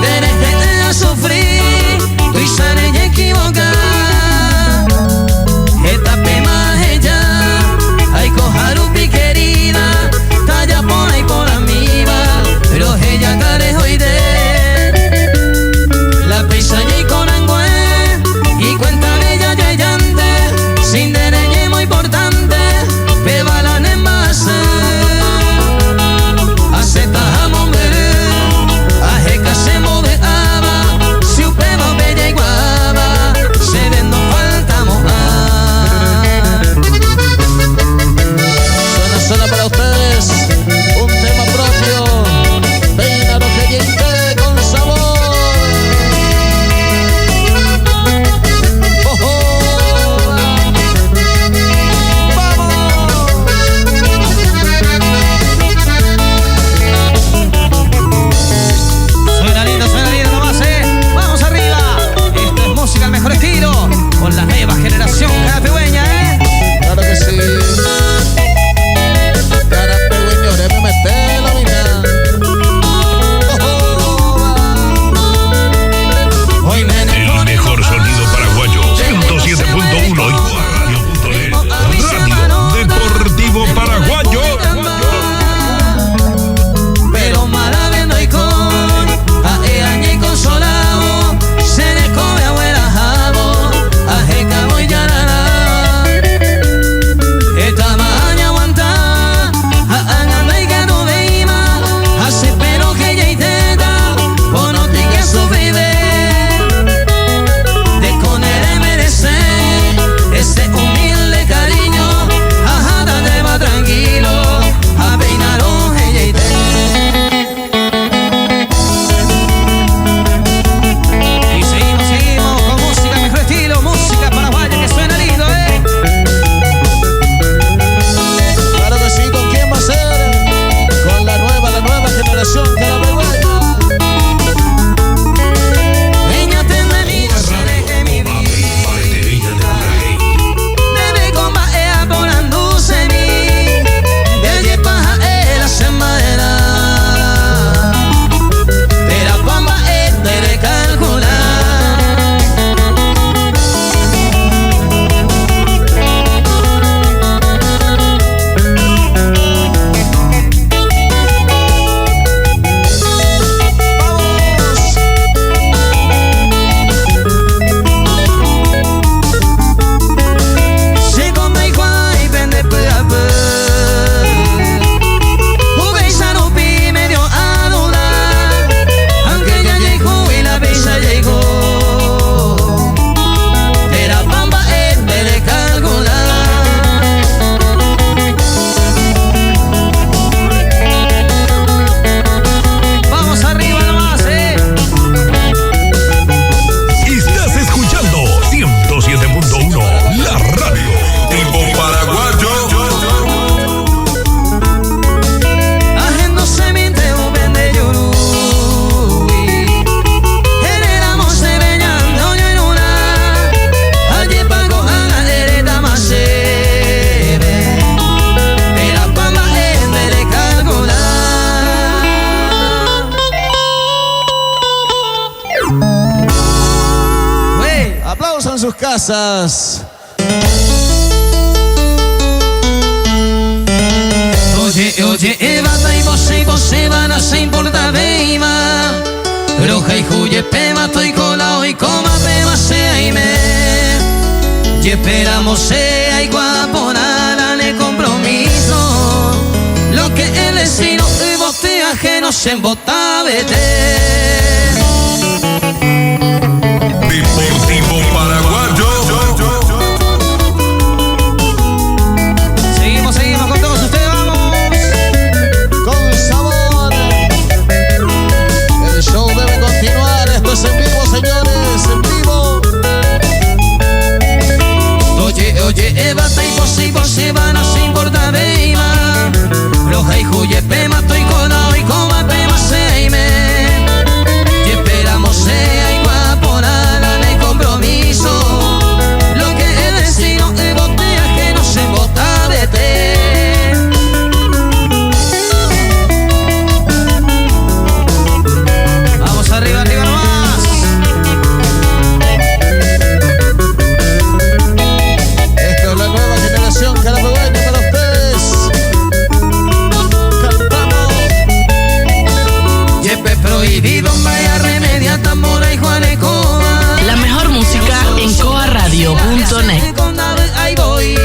desde que te sufrí, tú y sale y equivocar. Esta pema ella, hay cojarupi querida, talla por ahí por amiga, pero ella te dejo y de la peisaña y con angüe, y cuenta de ella ya llante, sin dereñe muy importante, pe balan en base, aceptamos ver, ajeca se move aba, si upeba bella y guava, se den no faltamos más. Suena para ustedes un tema propio. Ven a lo que llegue con sabor. Suena lindo nomás, vamos arriba. Esto es música al mejor estilo, con la nueva generación carapegüeña, Claro que sí. Carapegüeño, me mete la vida. Hoy me El mejor sonido paraguayo. 107.1 y coaradio.net. Radio Deportivo Paraguayo. pero maraveno y con a eaña y consolado, se le come abuela jabo, a jeca voy ya esta maña aguanta, a anda y que no veima, hace pero que ya intenta, o no te que sobrevive, de con él merecer ese humilde cariño, ajá, date va tranquilo, a peinaron ella y te. Y seguimos con música, mejor estilo, música paraguaya que suena lindo, Claro que sí, ¿con quién va a ser? Con la nueva generación carapegüeña. Ella te me mira, sabe que mi vida debe combatir por anduce mí. casas. Oye, bata y você van a se importar de ima. Roja y juye pema, estoy colado y coma pema se me. Y esperamos sea y guapo nada de compromiso. Lo que el vecino y bote ajeno se embota vete. Deportivo Paraguayo. Seguimos con todos ustedes, vamos. Con sabor. El show debe continuar. Esto es en vivo, señores, en vivo. Oye, bata y você van a se importar de ima. Roja y juye pema, estoy colado y coma pema se me. Y esperamos sea y guapo nada de compromiso. Lo que el destino y bote ajeno se bota vete. Vamos arriba nomás. Esta es la nueva generación carapeguaña para ustedes. Cantamos. Yepe prohibido, vaya remedia, tambora y juanecoa. La mejor música en coaradio.net. Ahí voy.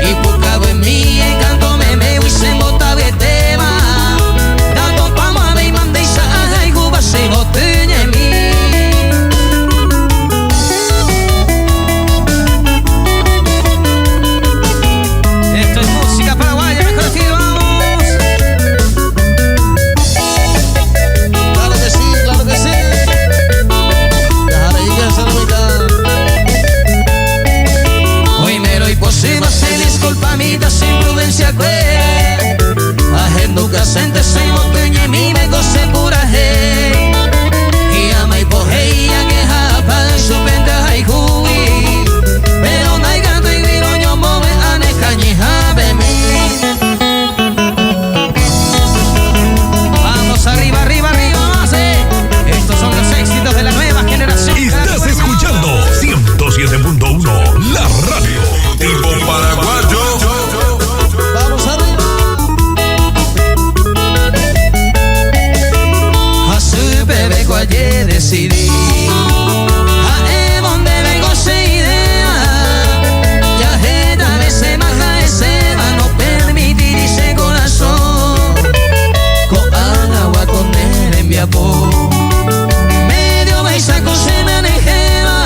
Y buscado en mí, encanto me meo y se bota de tema. Tanto pamo a ver y mande y saja y juba se botella en mí. Esto es música paraguaya, mejor estilo, vamos. Claro que sí, claro que sí. Dejar ahí que se lo mitad. Hoy mero y posible se disculpamita sin prudencia que agendo casente se monteña y mi me goce pura hey. Y ama y pojeia que japa su penta y jubi. Pero no hay canto y grino yo move a ne cañija de mí. Vamos arriba, más Estos son los éxitos de la nueva generación. Estás escuchando 107.1 La Radio. Tipo Paraguayo. Vamos arriba. A su bebé cualle decidí. A donde vengo se idea. Ya jeta de se maja ese va no permitir y se corazón. Con agua con él envía por. Medio beisa con se manejeba.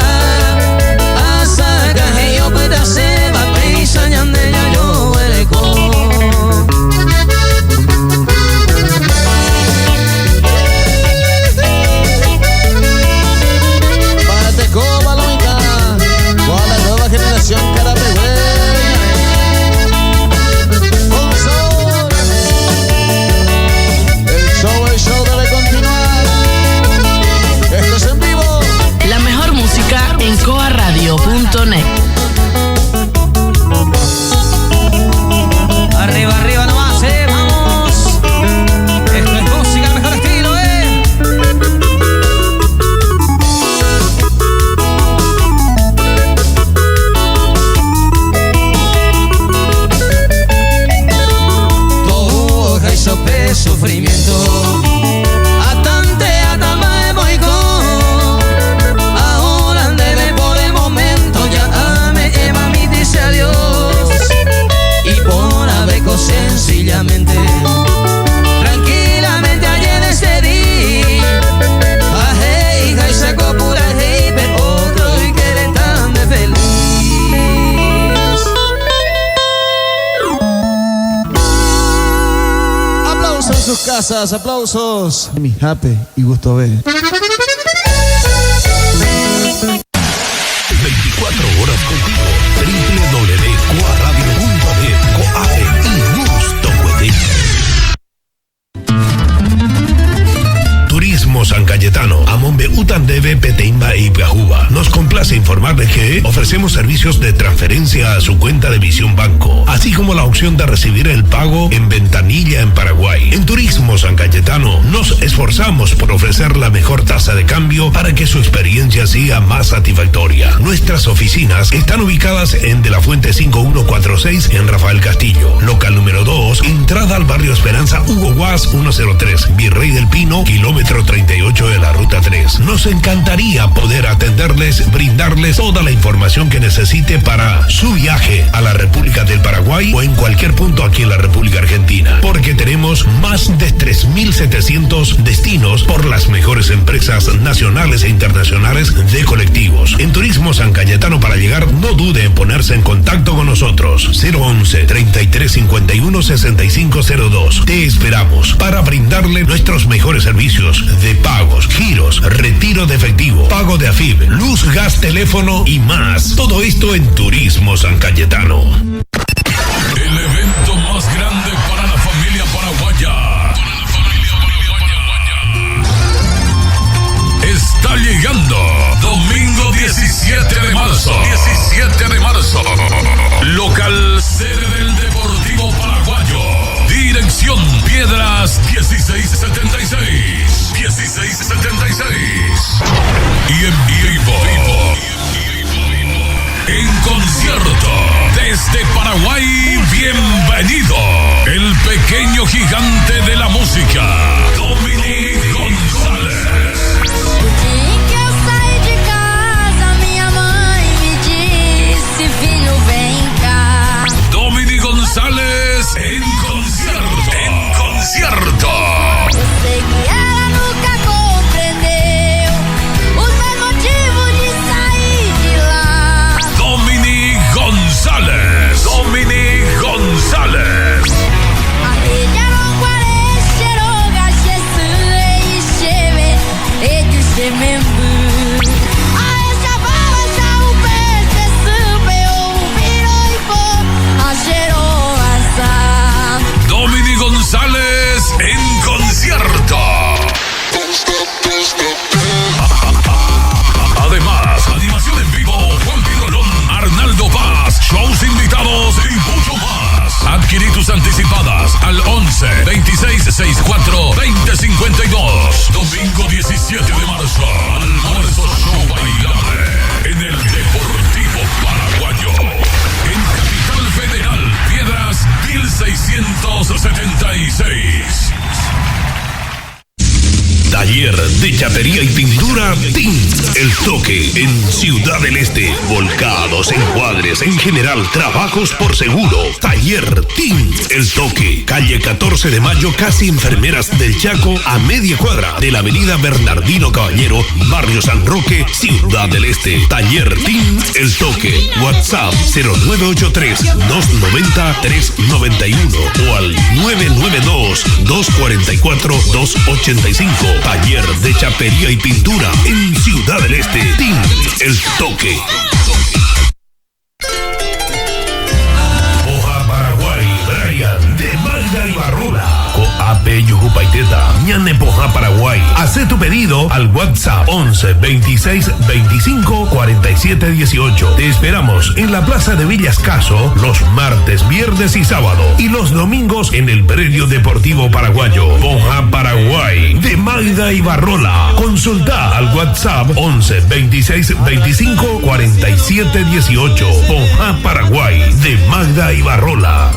A saca que yo pueda se va peisa ñande ya yo el con. Párate como palomita. Con la nueva generación carapegueña. Con sabor. El show debe continuar. Esto es en vivo. La mejor música en coaradio.net. Arriba nomás, vamos. Esto es música, el mejor estilo, Todo hizo sufrimiento. Atante, atama, moico. Ahora debe por el momento ya ame, mami dice adiós. Y por abeco sencillamente, tranquilamente ayer decidí. Ajé, hija y sacó pura hey, pero otro y que eres tan de feliz. Aplausos en sus casas, aplausos. Mi Jape y Gusto B. 24 horas contigo. www.coaradio.net. Coave y Gusto Huete. Turismo San Cayetano. Amombe Utandebe Peteimba y Piajuba. Nos complace informarles que Además, ofrecemos servicios de transferencia a su cuenta de Visión Banco, así como la opción de recibir el pago en ventanilla en Paraguay. En Turismo San Cayetano nos esforzamos por ofrecer la mejor tasa de cambio para que su experiencia sea más satisfactoria. Nuestras oficinas están ubicadas en De la Fuente 5146 en Rafael Castillo, local número 2, entrada al barrio Esperanza, Hugo Guas 103, Virrey del Pino, kilómetro 38 de la ruta 3. Nos encantaría poder atenderles, brindarles toda la información que necesite para su viaje a la República del Paraguay o en cualquier punto aquí en la República Argentina, porque tenemos más de 3.700 destinos por las mejores empresas nacionales e internacionales de colectivos. En Turismo San Cayetano, para llegar, no dude en ponerse en contacto con nosotros. 011-3351-6502. Te esperamos para brindarle nuestros mejores servicios de pagos, giros, retiro de efectivo, pago de AFIB, luz, gas, teléfono y más. Todo esto en Turismo San Cayetano. El evento más grande para la familia paraguaya está llegando. Domingo 17 de marzo. 17 de marzo. Local sede del Deportivo Paraguayo. Dirección Piedras 1676. 1676. Y en vivo. En concierto, desde Paraguay, bienvenido, el pequeño gigante de la música, Dominic González. Que eu saí de casa, minha mãe me disse, filho, vem cá. Dominic González en concierto. En concierto. Eu sei que ela nunca compreendeu os meus motivos de sair de lá. Dominic González. Dominic González. Dominic González en concierto. Además, animación en vivo, Juan Pidolón, Arnaldo Paz, shows invitados y mucho más. Adquirí tus anticipadas al 11 26 64 20 52. Domingo 17 de marzo, almuerzo show bailable en el Deportivo Paraguayo. En Capital Federal, Piedras 1676. Taller de chapería y pintura Tint. El Toque en Ciudad del Este. Volcados, encuadres, en general, trabajos por seguro. Taller Tint. El Toque. Calle 14 de Mayo, casi Enfermeras del Chaco, a media cuadra de la avenida Bernardino Caballero, Barrio San Roque, Ciudad del Este. Taller Tint. El Toque. WhatsApp 0983-290-391 o al 992-244-285. Taller de chapería y pintura en Ciudad del Este. Tint. El Toque. Hoja Paraguay, Brian, de Magda y Barrola. Coape Yucupaiteta, Ñane Poja Paraguay. Haz tu pedido al WhatsApp 11 26 25 47 18. Te esperamos en la Plaza de Villascaso los martes, viernes y sábado, y los domingos en el Predio Deportivo Paraguayo. Poja Paraguay, de Magda y Barrola. Consulta al WhatsApp 11 26 25 47 18. Poja Paraguay, de Magda y Barrola.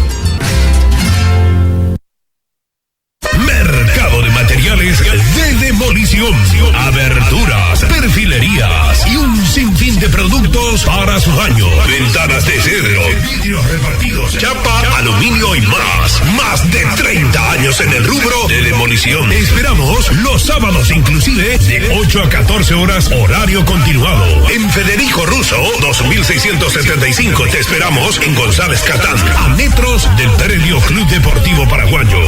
Mercado de materiales de demolición, aberturas, perfilerías y un sinfín de productos para su baño. Ventanas de cedro, vidrios repartidos, chapa, aluminio y más. Más de 30 años en el rubro de demolición. Te esperamos los sábados inclusive de 8 a 14 horas, horario continuado. En Federico Russo 2675 te esperamos en González Catán, a metros del Predio Club Deportivo Paraguayo.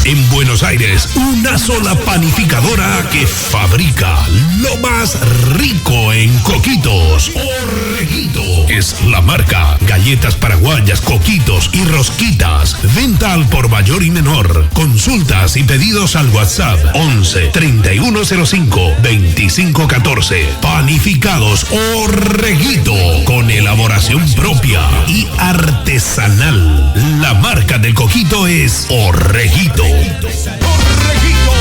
En Buenos Aires, una sola panificadora la que fabrica lo más rico en coquitos. Orreguito es la marca. Galletas paraguayas, coquitos y rosquitas. Venta al por mayor y menor. Consultas y pedidos al WhatsApp 11 3105 2514. Panificados Orreguito, con elaboración propia y artesanal. La marca del coquito es Orreguito. Orreguito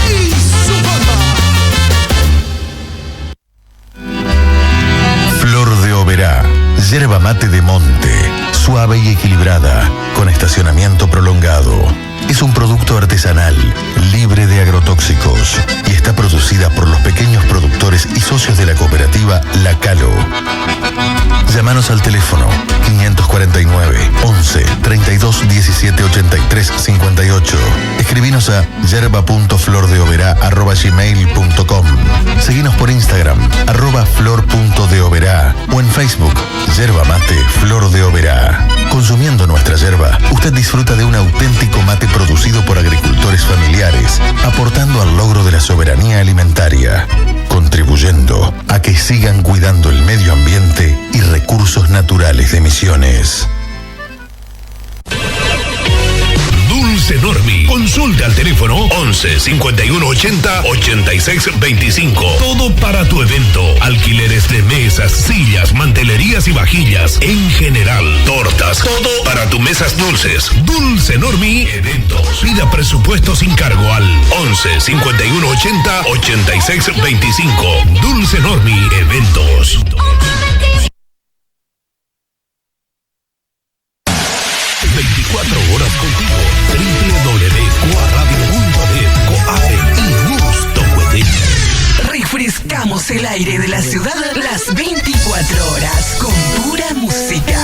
y su banda. Flor de Oberá, yerba mate de monte, suave y equilibrada, con estacionamiento prolongado. Es un producto artesanal, libre de agrotóxicos y está producida por los pequeños productores y socios de la cooperativa La Calo. Llámanos al teléfono 549 11 32 17 83 58. Escribinos a yerba.flordeoberá@gmail.com. Seguinos por Instagram @flor.deoberá o en Facebook Yerba Mate Flor de Oberá. Consumiendo nuestra yerba, usted disfruta de un auténtico mate producido por agricultores familiares, aportando al logro de la soberanía alimentaria, contribuyendo a que sigan cuidando el medio ambiente y recursos naturales de Misiones. Dulce Normi. Consulta al teléfono 11 51 80 86 25. Todo para tu evento. Alquileres de mesas, sillas, mantelerías y vajillas. En general, tortas. Todo para tus mesas dulces. Dulce Normi Eventos. Pida presupuesto sin cargo al 11 51 80 86 25. Dulce Normi Eventos. 24 horas contigo. www.coaradio.net. Coape y gusto puede. Refrescamos el aire de la ciudad las 24 horas con pura música.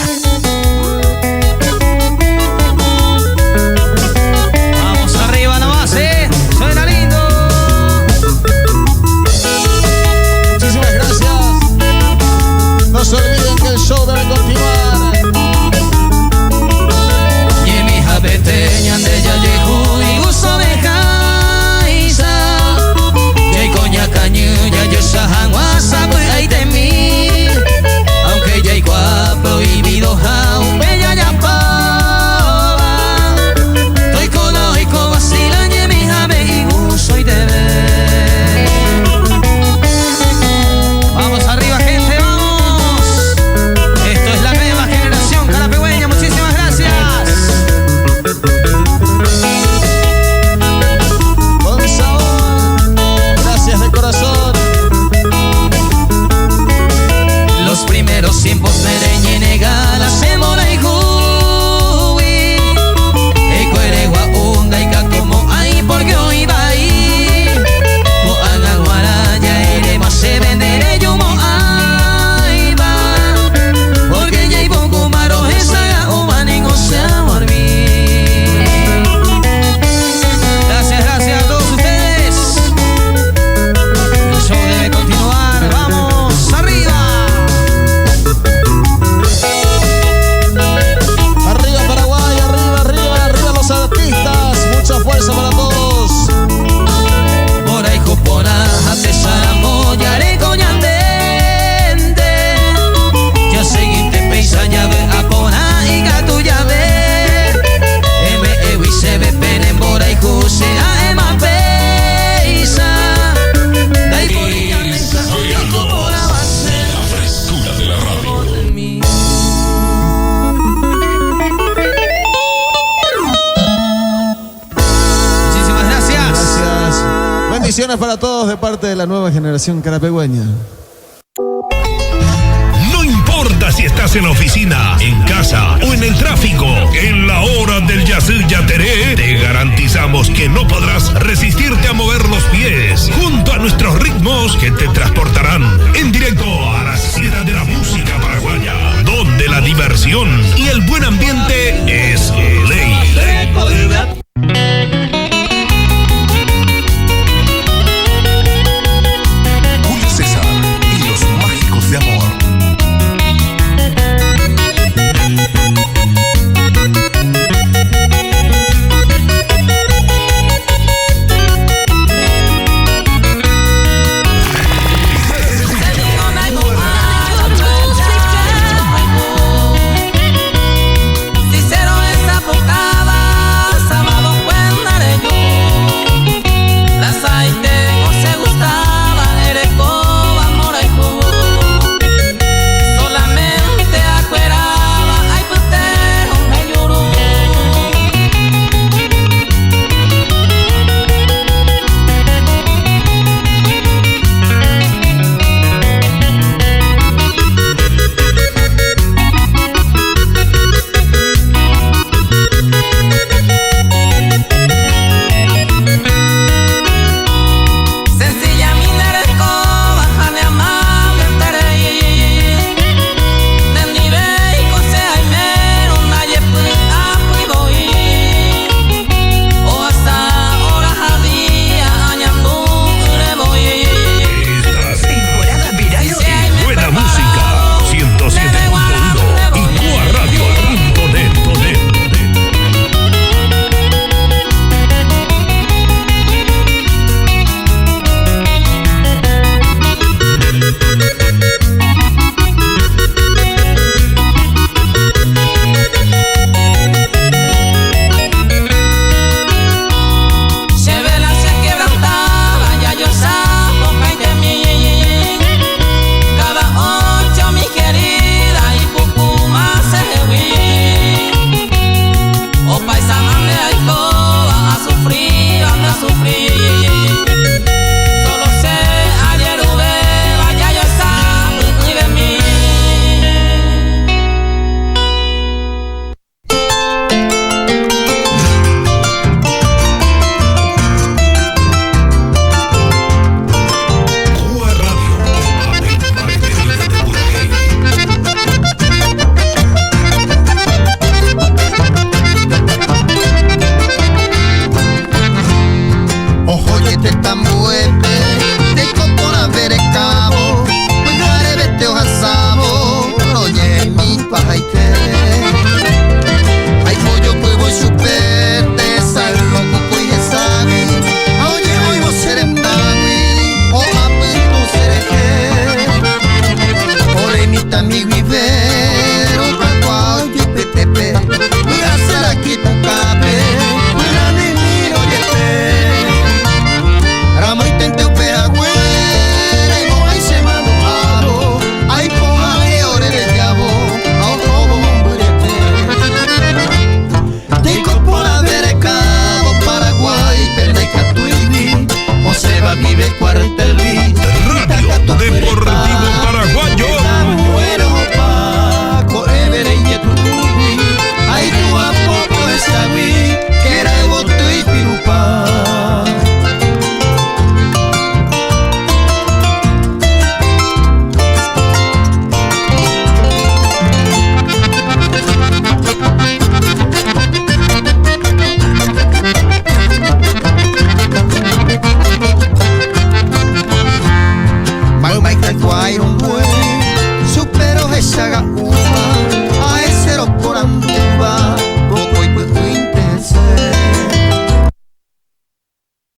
Vamos arriba nomás, suena lindo. Muchísimas gracias. No se olviden que el show debe continuar. Peteñan de Yalleju y uso de Jaisa Yay coña cañu ya yo sahan wasa pues ahí de mí aunque ya igual prohibido jau bella ya pava estoy cológico vacilan y mi jave y uso y debe. Vamos arriba gente, vamos. Esto es la nueva generación carapegüeña, muchísimas gracias. Con sabor, gracias de corazón. Los primeros tiempos mereñe negala se mora y jubi e cueregua unda y como ahí porque hoy va ahí mo haga guaraya ere más se venderé yo mo ahí va porque ya ibo kumaro esa o maning o sea morbi. Gracias a todos ustedes. El show debe continuar, vamos arriba. Arriba Paraguay, arriba, arriba, arriba los artistas. Mucha fuerza para todos. Por ahí cupona, te salamo, ya haré coñandente. Ya seguiste peisaña de apona y gato ya ve. M.E. y se ve penen por ahí juse a ema peisa. Dai por ella reza, dijo por la base. La frescura de la radio. Muchísimas gracias. Gracias. Bendiciones para todos de parte de la nueva generación carapegüeña. No importa si estás en la oficina, en casa o en el tráfico, en la hora del Yacir Yateré, te garantizamos que no podrás resistirte a mover los pies junto a nuestros ritmos que te transportarán en directo a la ciudad de la música paraguaya, donde la diversión y el